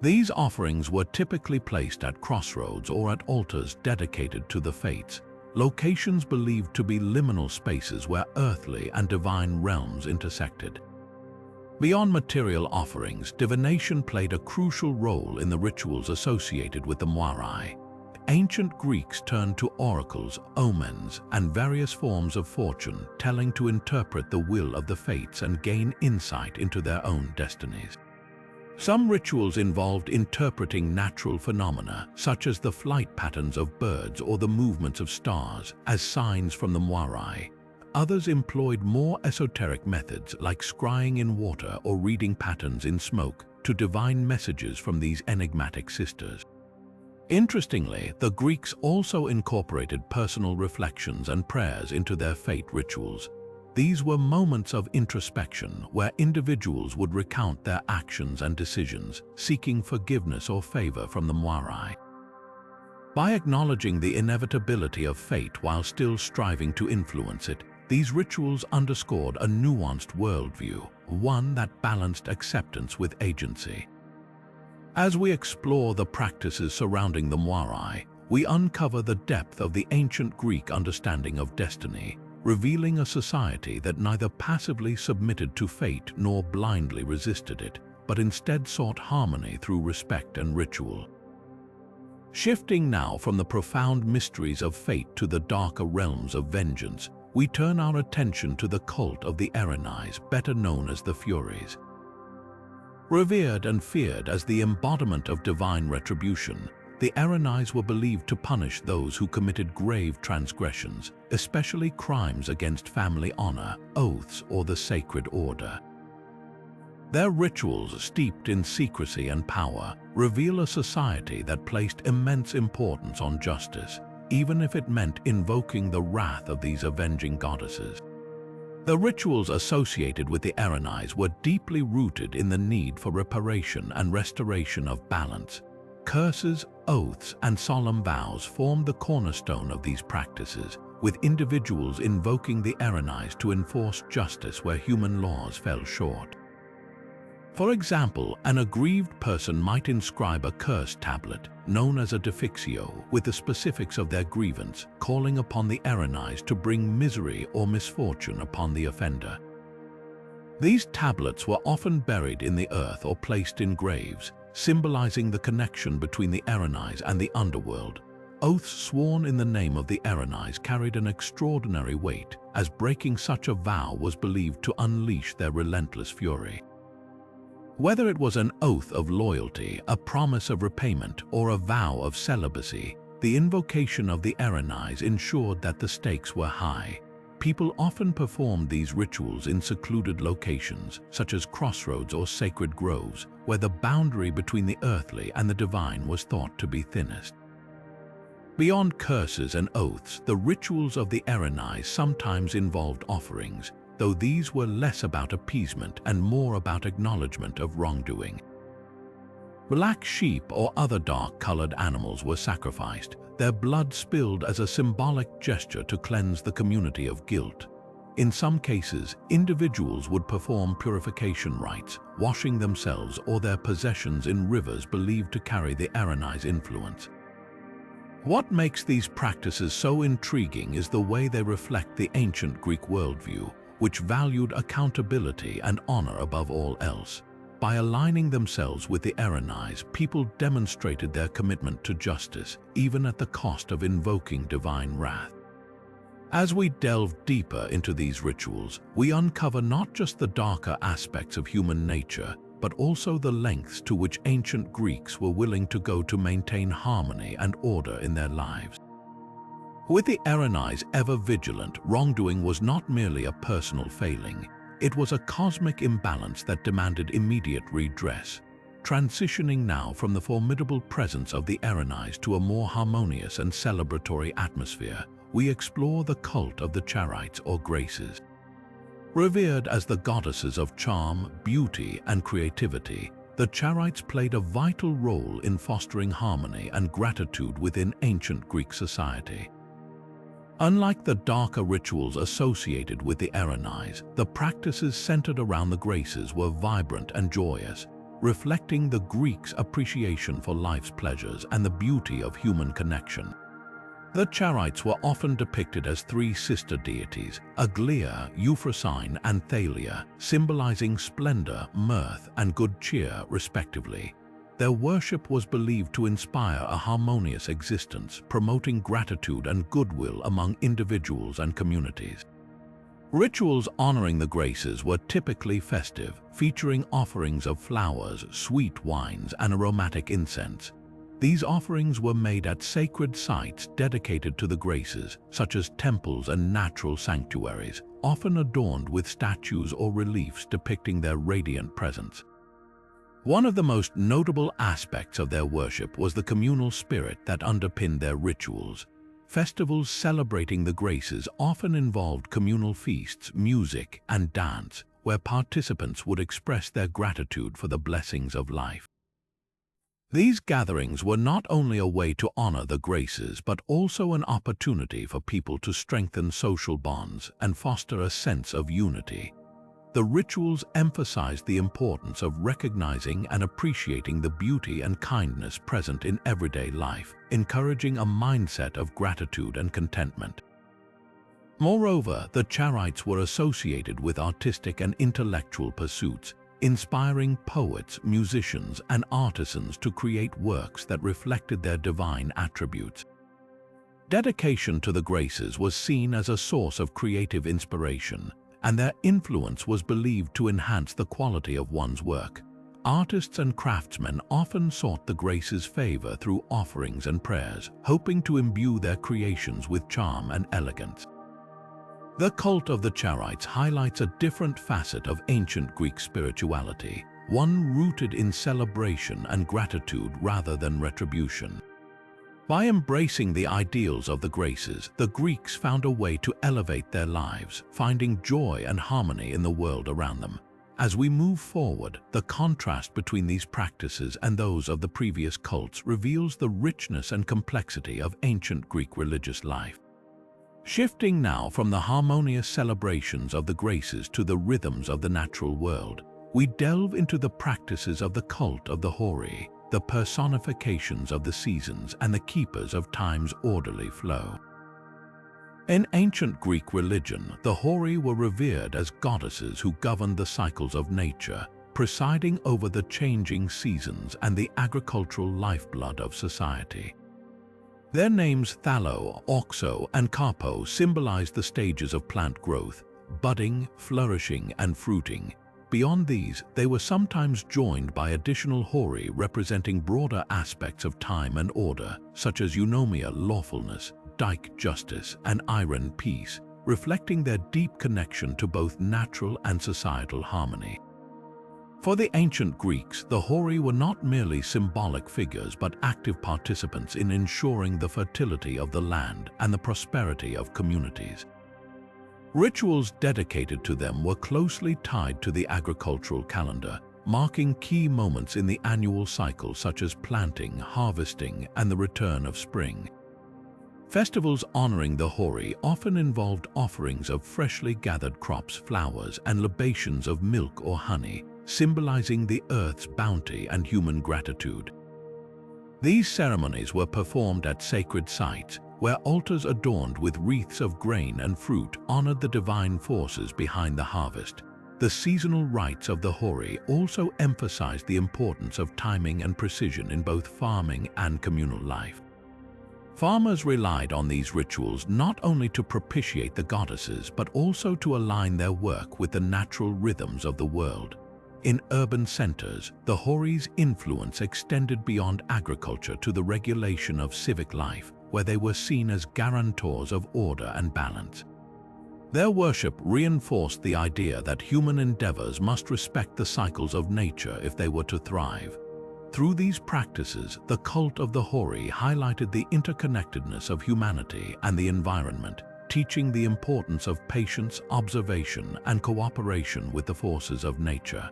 These offerings were typically placed at crossroads or at altars dedicated to the fates, locations believed to be liminal spaces where earthly and divine realms intersected. Beyond material offerings, divination played a crucial role in the rituals associated with the Moirai. Ancient Greeks turned to oracles, omens, and various forms of fortune telling to interpret the will of the fates and gain insight into their own destinies. Some rituals involved interpreting natural phenomena, such as the flight patterns of birds or the movements of stars, as signs from the Moirai. Others employed more esoteric methods like scrying in water or reading patterns in smoke to divine messages from these enigmatic sisters. Interestingly, the Greeks also incorporated personal reflections and prayers into their fate rituals. These were moments of introspection where individuals would recount their actions and decisions, seeking forgiveness or favor from the Moirai. By acknowledging the inevitability of fate while still striving to influence it, these rituals underscored a nuanced worldview, one that balanced acceptance with agency. As we explore the practices surrounding the Moirai, we uncover the depth of the ancient Greek understanding of destiny, revealing a society that neither passively submitted to fate nor blindly resisted it, but instead sought harmony through respect and ritual. Shifting now from the profound mysteries of fate to the darker realms of vengeance, we turn our attention to the cult of the Erinyes, better known as the Furies. Revered and feared as the embodiment of divine retribution, the Erinyes were believed to punish those who committed grave transgressions, especially crimes against family honor, oaths, or the sacred order. Their rituals, steeped in secrecy and power, reveal a society that placed immense importance on justice, even if it meant invoking the wrath of these avenging goddesses. The rituals associated with the Erinyes were deeply rooted in the need for reparation and restoration of balance. Curses, oaths, and solemn vows formed the cornerstone of these practices, with individuals invoking the Erinyes to enforce justice where human laws fell short. For example, an aggrieved person might inscribe a curse tablet, known as a defixio, with the specifics of their grievance, calling upon the Erinyes to bring misery or misfortune upon the offender. These tablets were often buried in the earth or placed in graves, symbolizing the connection between the Erinyes and the underworld. Oaths sworn in the name of the Erinyes carried an extraordinary weight, as breaking such a vow was believed to unleash their relentless fury. Whether it was an oath of loyalty, a promise of repayment, or a vow of celibacy, the invocation of the Erinyes ensured that the stakes were high. People often performed these rituals in secluded locations, such as crossroads or sacred groves, where the boundary between the earthly and the divine was thought to be thinnest. Beyond curses and oaths, the rituals of the Erinyes sometimes involved offerings, though these were less about appeasement and more about acknowledgement of wrongdoing. Black sheep or other dark-colored animals were sacrificed, their blood spilled as a symbolic gesture to cleanse the community of guilt. In some cases, individuals would perform purification rites, washing themselves or their possessions in rivers believed to carry the Erinyes influence. What makes these practices so intriguing is the way they reflect the ancient Greek worldview, which valued accountability and honor above all else. By aligning themselves with the Erinyes, people demonstrated their commitment to justice, even at the cost of invoking divine wrath. As we delve deeper into these rituals, we uncover not just the darker aspects of human nature, but also the lengths to which ancient Greeks were willing to go to maintain harmony and order in their lives. With the Erinyes ever vigilant, wrongdoing was not merely a personal failing. It was a cosmic imbalance that demanded immediate redress. Transitioning now from the formidable presence of the Erinyes to a more harmonious and celebratory atmosphere, we explore the cult of the Charites or Graces. Revered as the goddesses of charm, beauty, and creativity, the Charites played a vital role in fostering harmony and gratitude within ancient Greek society. Unlike the darker rituals associated with the Erinyes, the practices centered around the Graces were vibrant and joyous, reflecting the Greeks' appreciation for life's pleasures and the beauty of human connection. The Charites were often depicted as three sister deities, Aglaea, Euphrosyne, and Thalia, symbolizing splendor, mirth, and good cheer, respectively. Their worship was believed to inspire a harmonious existence, promoting gratitude and goodwill among individuals and communities. Rituals honoring the Graces were typically festive, featuring offerings of flowers, sweet wines, and aromatic incense. These offerings were made at sacred sites dedicated to the Graces, such as temples and natural sanctuaries, often adorned with statues or reliefs depicting their radiant presence. One of the most notable aspects of their worship was the communal spirit that underpinned their rituals. Festivals celebrating the Graces often involved communal feasts, music, and dance, where participants would express their gratitude for the blessings of life. These gatherings were not only a way to honor the Graces, but also an opportunity for people to strengthen social bonds and foster a sense of unity. The rituals emphasized the importance of recognizing and appreciating the beauty and kindness present in everyday life, encouraging a mindset of gratitude and contentment. Moreover, the Charites were associated with artistic and intellectual pursuits, inspiring poets, musicians, and artisans to create works that reflected their divine attributes. Dedication to the Graces was seen as a source of creative inspiration, and their influence was believed to enhance the quality of one's work. Artists and craftsmen often sought the Graces' favor through offerings and prayers, hoping to imbue their creations with charm and elegance. The cult of the Charites highlights a different facet of ancient Greek spirituality, one rooted in celebration and gratitude rather than retribution. By embracing the ideals of the Graces, the Greeks found a way to elevate their lives, finding joy and harmony in the world around them. As we move forward, the contrast between these practices and those of the previous cults reveals the richness and complexity of ancient Greek religious life. Shifting now from the harmonious celebrations of the Graces to the rhythms of the natural world, we delve into the practices of the cult of the Horii, the personifications of the seasons and the keepers of time's orderly flow. In ancient Greek religion, the Horii were revered as goddesses who governed the cycles of nature, presiding over the changing seasons and the agricultural lifeblood of society. Their names Thallo, Oxo, and Carpo symbolize the stages of plant growth, budding, flourishing, and fruiting. Beyond these, they were sometimes joined by additional Horii representing broader aspects of time and order, such as eunomia, lawfulness, dike, justice, and iron, peace, reflecting their deep connection to both natural and societal harmony. For the ancient Greeks, the Horai were not merely symbolic figures but active participants in ensuring the fertility of the land and the prosperity of communities. Rituals dedicated to them were closely tied to the agricultural calendar, marking key moments in the annual cycle such as planting, harvesting, and the return of spring. Festivals honoring the Horai often involved offerings of freshly gathered crops, flowers, and libations of milk or honey, symbolizing the earth's bounty and human gratitude. These ceremonies were performed at sacred sites, where altars adorned with wreaths of grain and fruit honored the divine forces behind the harvest. The seasonal rites of the Horai also emphasized the importance of timing and precision in both farming and communal life. Farmers relied on these rituals not only to propitiate the goddesses but also to align their work with the natural rhythms of the world. In urban centers, the Horai's influence extended beyond agriculture to the regulation of civic life, where they were seen as guarantors of order and balance. Their worship reinforced the idea that human endeavors must respect the cycles of nature if they were to thrive. Through these practices, the cult of the Horai highlighted the interconnectedness of humanity and the environment, teaching the importance of patience, observation, and cooperation with the forces of nature.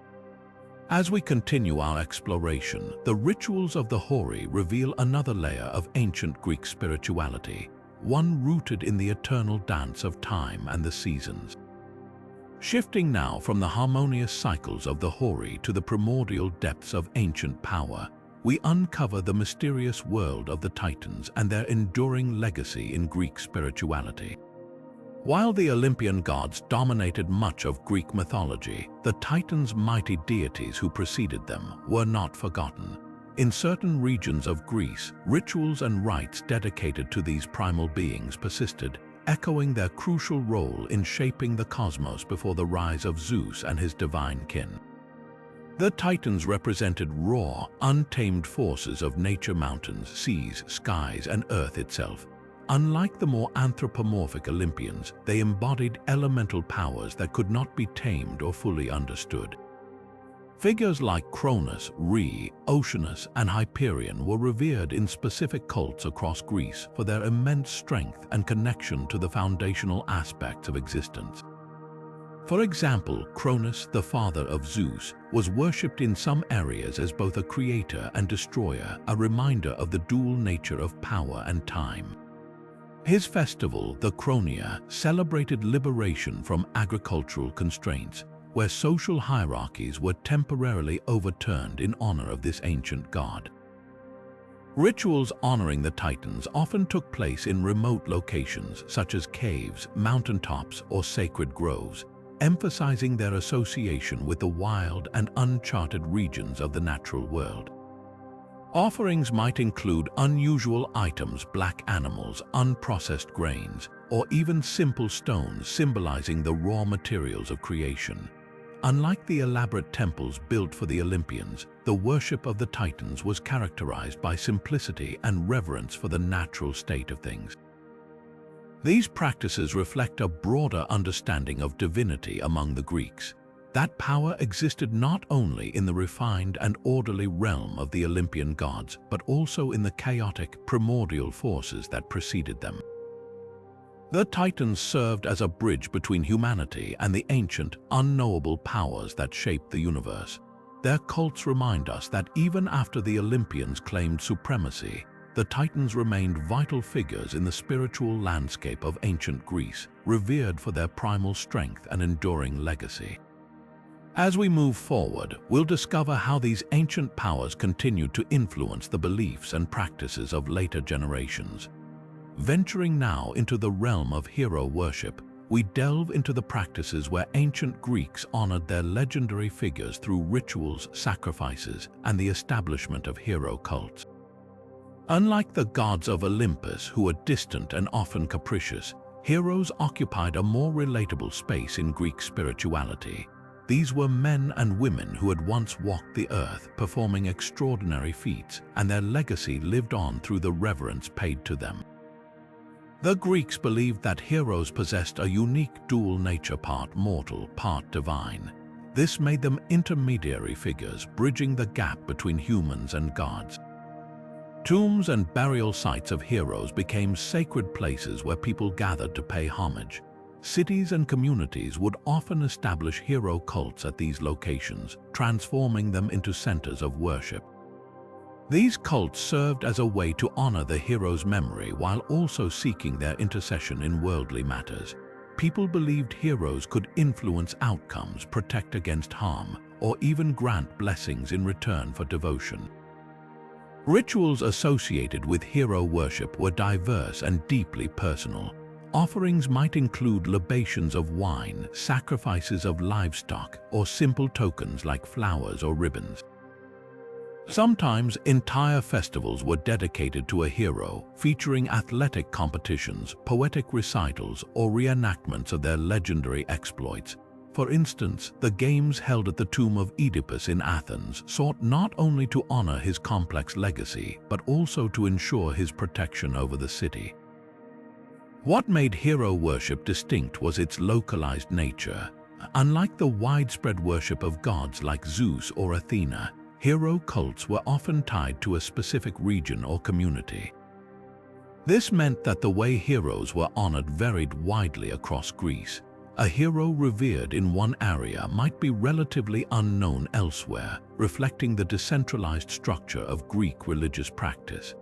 As we continue our exploration, the rituals of the Horai reveal another layer of ancient Greek spirituality, one rooted in the eternal dance of time and the seasons. Shifting now from the harmonious cycles of the Horai to the primordial depths of ancient power, we uncover the mysterious world of the Titans and their enduring legacy in Greek spirituality. While the Olympian gods dominated much of Greek mythology, the Titans, mighty deities who preceded them, were not forgotten. In certain regions of Greece, rituals and rites dedicated to these primal beings persisted, echoing their crucial role in shaping the cosmos before the rise of Zeus and his divine kin. The Titans represented raw, untamed forces of nature: mountains, seas, skies, and earth itself. Unlike the more anthropomorphic Olympians, they embodied elemental powers that could not be tamed or fully understood. Figures like Cronus, Re, Oceanus, and Hyperion were revered in specific cults across Greece for their immense strength and connection to the foundational aspects of existence. For example, Cronus, the father of Zeus, was worshipped in some areas as both a creator and destroyer, a reminder of the dual nature of power and time. His festival, the Chronia, celebrated liberation from agricultural constraints, where social hierarchies were temporarily overturned in honor of this ancient god. Rituals honoring the Titans often took place in remote locations such as caves, mountaintops, or sacred groves, emphasizing their association with the wild and uncharted regions of the natural world. Offerings might include unusual items, black animals, unprocessed grains, or even simple stones symbolizing the raw materials of creation. Unlike the elaborate temples built for the Olympians, the worship of the Titans was characterized by simplicity and reverence for the natural state of things. These practices reflect a broader understanding of divinity among the Greeks. That power existed not only in the refined and orderly realm of the Olympian gods, but also in the chaotic, primordial forces that preceded them. The Titans served as a bridge between humanity and the ancient, unknowable powers that shaped the universe. Their cults remind us that even after the Olympians claimed supremacy, the Titans remained vital figures in the spiritual landscape of ancient Greece, revered for their primal strength and enduring legacy. As we move forward, we'll discover how these ancient powers continued to influence the beliefs and practices of later generations. Venturing now into the realm of hero worship, we delve into the practices where ancient Greeks honored their legendary figures through rituals, sacrifices, and the establishment of hero cults. Unlike the gods of Olympus, who were distant and often capricious, heroes occupied a more relatable space in Greek spirituality. These were men and women who had once walked the earth, performing extraordinary feats, and their legacy lived on through the reverence paid to them. The Greeks believed that heroes possessed a unique dual nature, part mortal, part divine. This made them intermediary figures, bridging the gap between humans and gods. Tombs and burial sites of heroes became sacred places where people gathered to pay homage. Cities and communities would often establish hero cults at these locations, transforming them into centers of worship. These cults served as a way to honor the hero's memory while also seeking their intercession in worldly matters. People believed heroes could influence outcomes, protect against harm, or even grant blessings in return for devotion. Rituals associated with hero worship were diverse and deeply personal. Offerings might include libations of wine, sacrifices of livestock, or simple tokens like flowers or ribbons. Sometimes entire festivals were dedicated to a hero, featuring athletic competitions, poetic recitals, or reenactments of their legendary exploits. For instance, the games held at the tomb of Oedipus in Athens sought not only to honor his complex legacy, but also to ensure his protection over the city. What made hero worship distinct was its localized nature. Unlike the widespread worship of gods like Zeus or Athena, hero cults were often tied to a specific region or community. This meant that the way heroes were honored varied widely across Greece. A hero revered in one area might be relatively unknown elsewhere, reflecting the decentralized structure of Greek religious practice.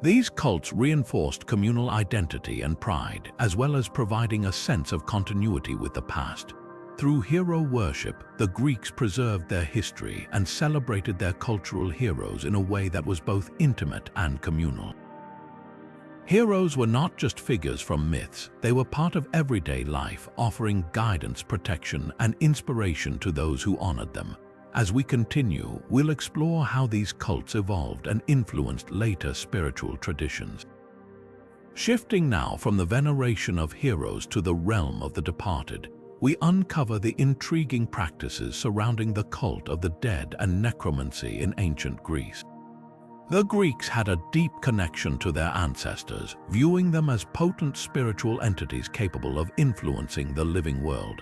These cults reinforced communal identity and pride, as well as providing a sense of continuity with the past. Through hero worship, the Greeks preserved their history and celebrated their cultural heroes in a way that was both intimate and communal. Heroes were not just figures from myths, they were part of everyday life, offering guidance, protection, and inspiration to those who honored them. As we continue, we'll explore how these cults evolved and influenced later spiritual traditions. Shifting now from the veneration of heroes to the realm of the departed, we uncover the intriguing practices surrounding the cult of the dead and necromancy in ancient Greece. The Greeks had a deep connection to their ancestors, viewing them as potent spiritual entities capable of influencing the living world.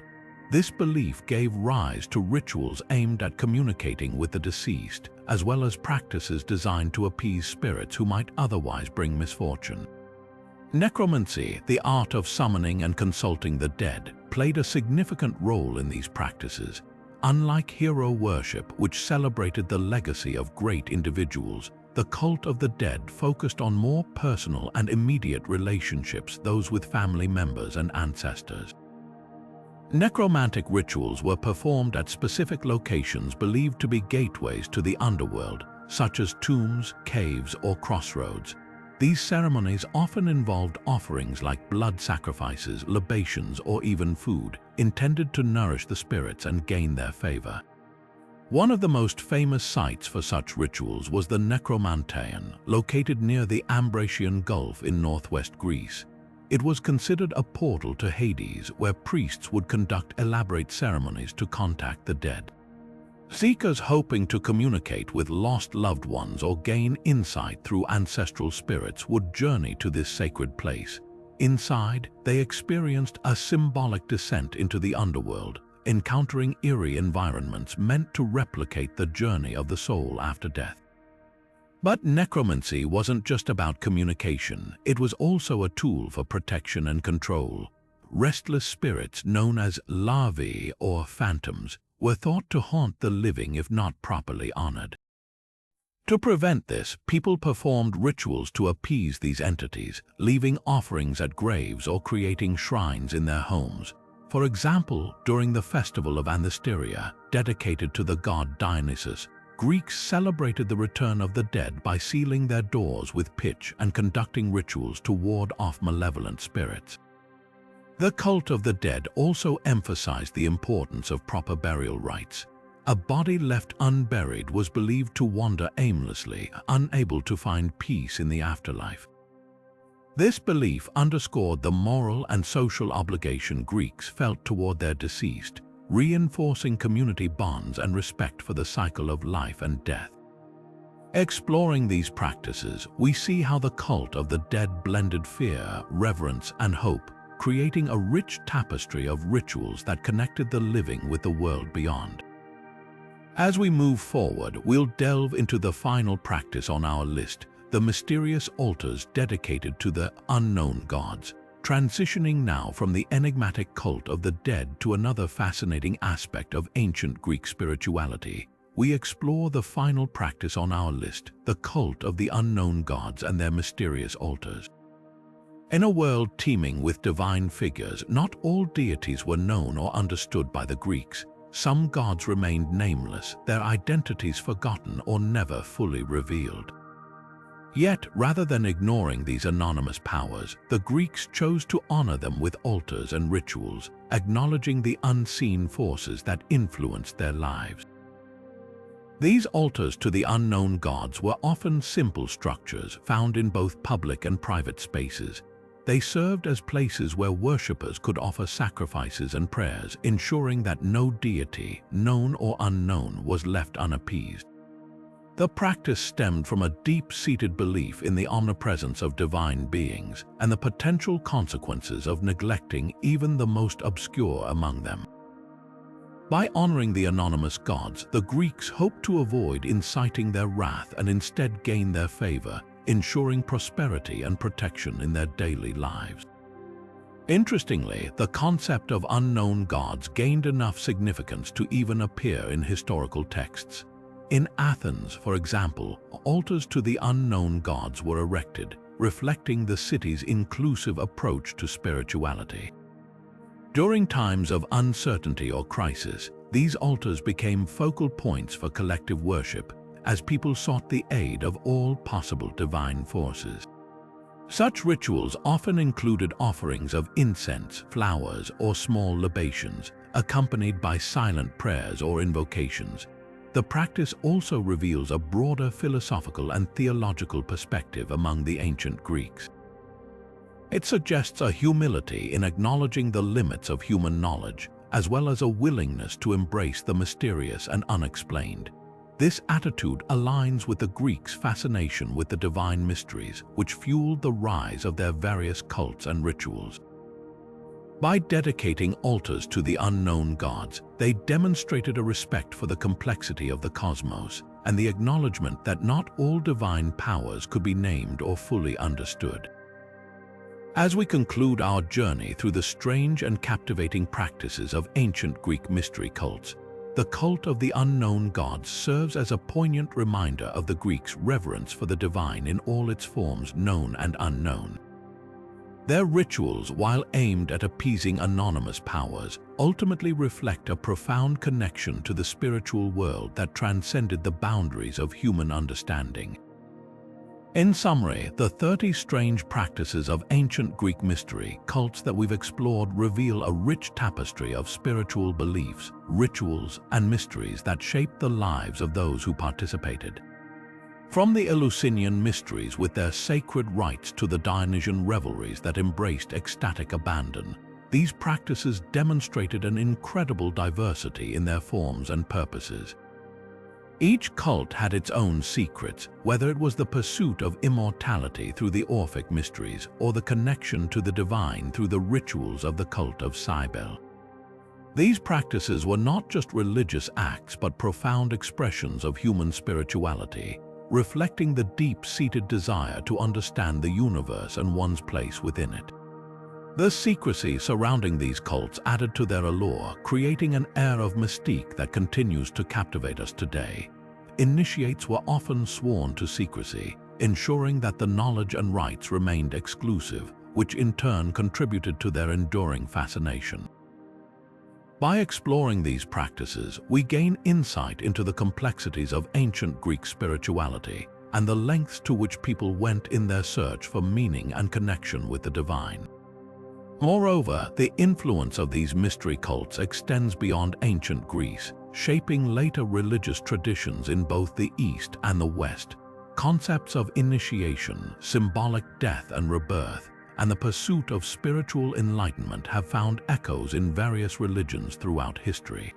This belief gave rise to rituals aimed at communicating with the deceased, as well as practices designed to appease spirits who might otherwise bring misfortune. Necromancy, the art of summoning and consulting the dead, played a significant role in these practices. Unlike hero worship, which celebrated the legacy of great individuals, the cult of the dead focused on more personal and immediate relationships, those with family members and ancestors. Necromantic rituals were performed at specific locations believed to be gateways to the underworld, such as tombs, caves, or crossroads. These ceremonies often involved offerings like blood sacrifices, libations, or even food, intended to nourish the spirits and gain their favor. One of the most famous sites for such rituals was the Necromanteon, located near the Ambracian Gulf in northwest Greece. It was considered a portal to Hades, where priests would conduct elaborate ceremonies to contact the dead. Seekers hoping to communicate with lost loved ones or gain insight through ancestral spirits would journey to this sacred place. Inside, they experienced a symbolic descent into the underworld, encountering eerie environments meant to replicate the journey of the soul after death. But necromancy wasn't just about communication, it was also a tool for protection and control. Restless spirits, known as larvae or phantoms, were thought to haunt the living if not properly honored. To prevent this, people performed rituals to appease these entities, leaving offerings at graves or creating shrines in their homes. For example, during the festival of Anthesteria, dedicated to the god Dionysus, Greeks celebrated the return of the dead by sealing their doors with pitch and conducting rituals to ward off malevolent spirits. The cult of the dead also emphasized the importance of proper burial rites. A body left unburied was believed to wander aimlessly, unable to find peace in the afterlife. This belief underscored the moral and social obligation Greeks felt toward their deceased, reinforcing community bonds and respect for the cycle of life and death. Exploring these practices, we see how the cult of the dead blended fear, reverence, and hope, creating a rich tapestry of rituals that connected the living with the world beyond. As we move forward, we'll delve into the final practice on our list, the mysterious altars dedicated to the unknown gods, transitioning now from the enigmatic cult of the dead to another fascinating aspect of ancient Greek spirituality. We explore the final practice on our list, the cult of the unknown gods and their mysterious altars. In a world teeming with divine figures, not all deities were known or understood by the Greeks. Some gods remained nameless, their identities forgotten or never fully revealed. Yet, rather than ignoring these anonymous powers, the Greeks chose to honor them with altars and rituals, acknowledging the unseen forces that influenced their lives. These altars to the unknown gods were often simple structures found in both public and private spaces. They served as places where worshippers could offer sacrifices and prayers, ensuring that no deity, known or unknown, was left unappeased. The practice stemmed from a deep-seated belief in the omnipresence of divine beings and the potential consequences of neglecting even the most obscure among them. By honoring the anonymous gods, the Greeks hoped to avoid inciting their wrath and instead gain their favor, ensuring prosperity and protection in their daily lives. Interestingly, the concept of unknown gods gained enough significance to even appear in historical texts. In Athens, for example, altars to the unknown gods were erected, reflecting the city's inclusive approach to spirituality. During times of uncertainty or crisis, these altars became focal points for collective worship, as people sought the aid of all possible divine forces. Such rituals often included offerings of incense, flowers, or small libations, accompanied by silent prayers or invocations. The practice also reveals a broader philosophical and theological perspective among the ancient Greeks. It suggests a humility in acknowledging the limits of human knowledge, as well as a willingness to embrace the mysterious and unexplained. This attitude aligns with the Greeks' fascination with the divine mysteries, which fueled the rise of their various cults and rituals. By dedicating altars to the unknown gods, they demonstrated a respect for the complexity of the cosmos and the acknowledgement that not all divine powers could be named or fully understood. As we conclude our journey through the strange and captivating practices of ancient Greek mystery cults, the cult of the unknown gods serves as a poignant reminder of the Greeks' reverence for the divine in all its forms, known and unknown. Their rituals, while aimed at appeasing anonymous powers, ultimately reflect a profound connection to the spiritual world that transcended the boundaries of human understanding. In summary, the 30 strange practices of ancient Greek mystery cults that we've explored reveal a rich tapestry of spiritual beliefs, rituals, and mysteries that shaped the lives of those who participated. From the Eleusinian Mysteries with their sacred rites to the Dionysian revelries that embraced ecstatic abandon, these practices demonstrated an incredible diversity in their forms and purposes. Each cult had its own secrets, whether it was the pursuit of immortality through the Orphic Mysteries or the connection to the divine through the rituals of the cult of Cybele. These practices were not just religious acts but profound expressions of human spirituality, reflecting the deep-seated desire to understand the universe and one's place within it. The secrecy surrounding these cults added to their allure, creating an air of mystique that continues to captivate us today. Initiates were often sworn to secrecy, ensuring that the knowledge and rites remained exclusive, which in turn contributed to their enduring fascination. By exploring these practices, we gain insight into the complexities of ancient Greek spirituality and the lengths to which people went in their search for meaning and connection with the divine. Moreover, the influence of these mystery cults extends beyond ancient Greece, shaping later religious traditions in both the East and the West. Concepts of initiation, symbolic death and rebirth, and the pursuit of spiritual enlightenment have found echoes in various religions throughout history.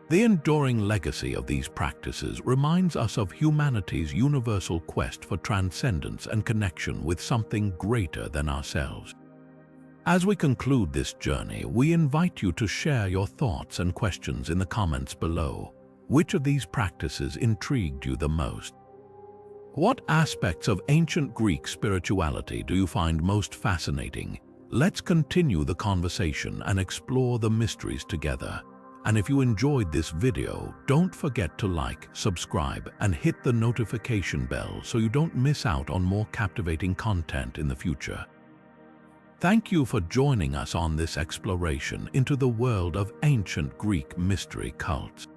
The enduring legacy of these practices reminds us of humanity's universal quest for transcendence and connection with something greater than ourselves. As we conclude this journey, we invite you to share your thoughts and questions in the comments below. Which of these practices intrigued you the most? What aspects of ancient Greek spirituality do you find most fascinating? Let's continue the conversation and explore the mysteries together. And if you enjoyed this video, don't forget to like, subscribe, and hit the notification bell so you don't miss out on more captivating content in the future. Thank you for joining us on this exploration into the world of ancient Greek mystery cults.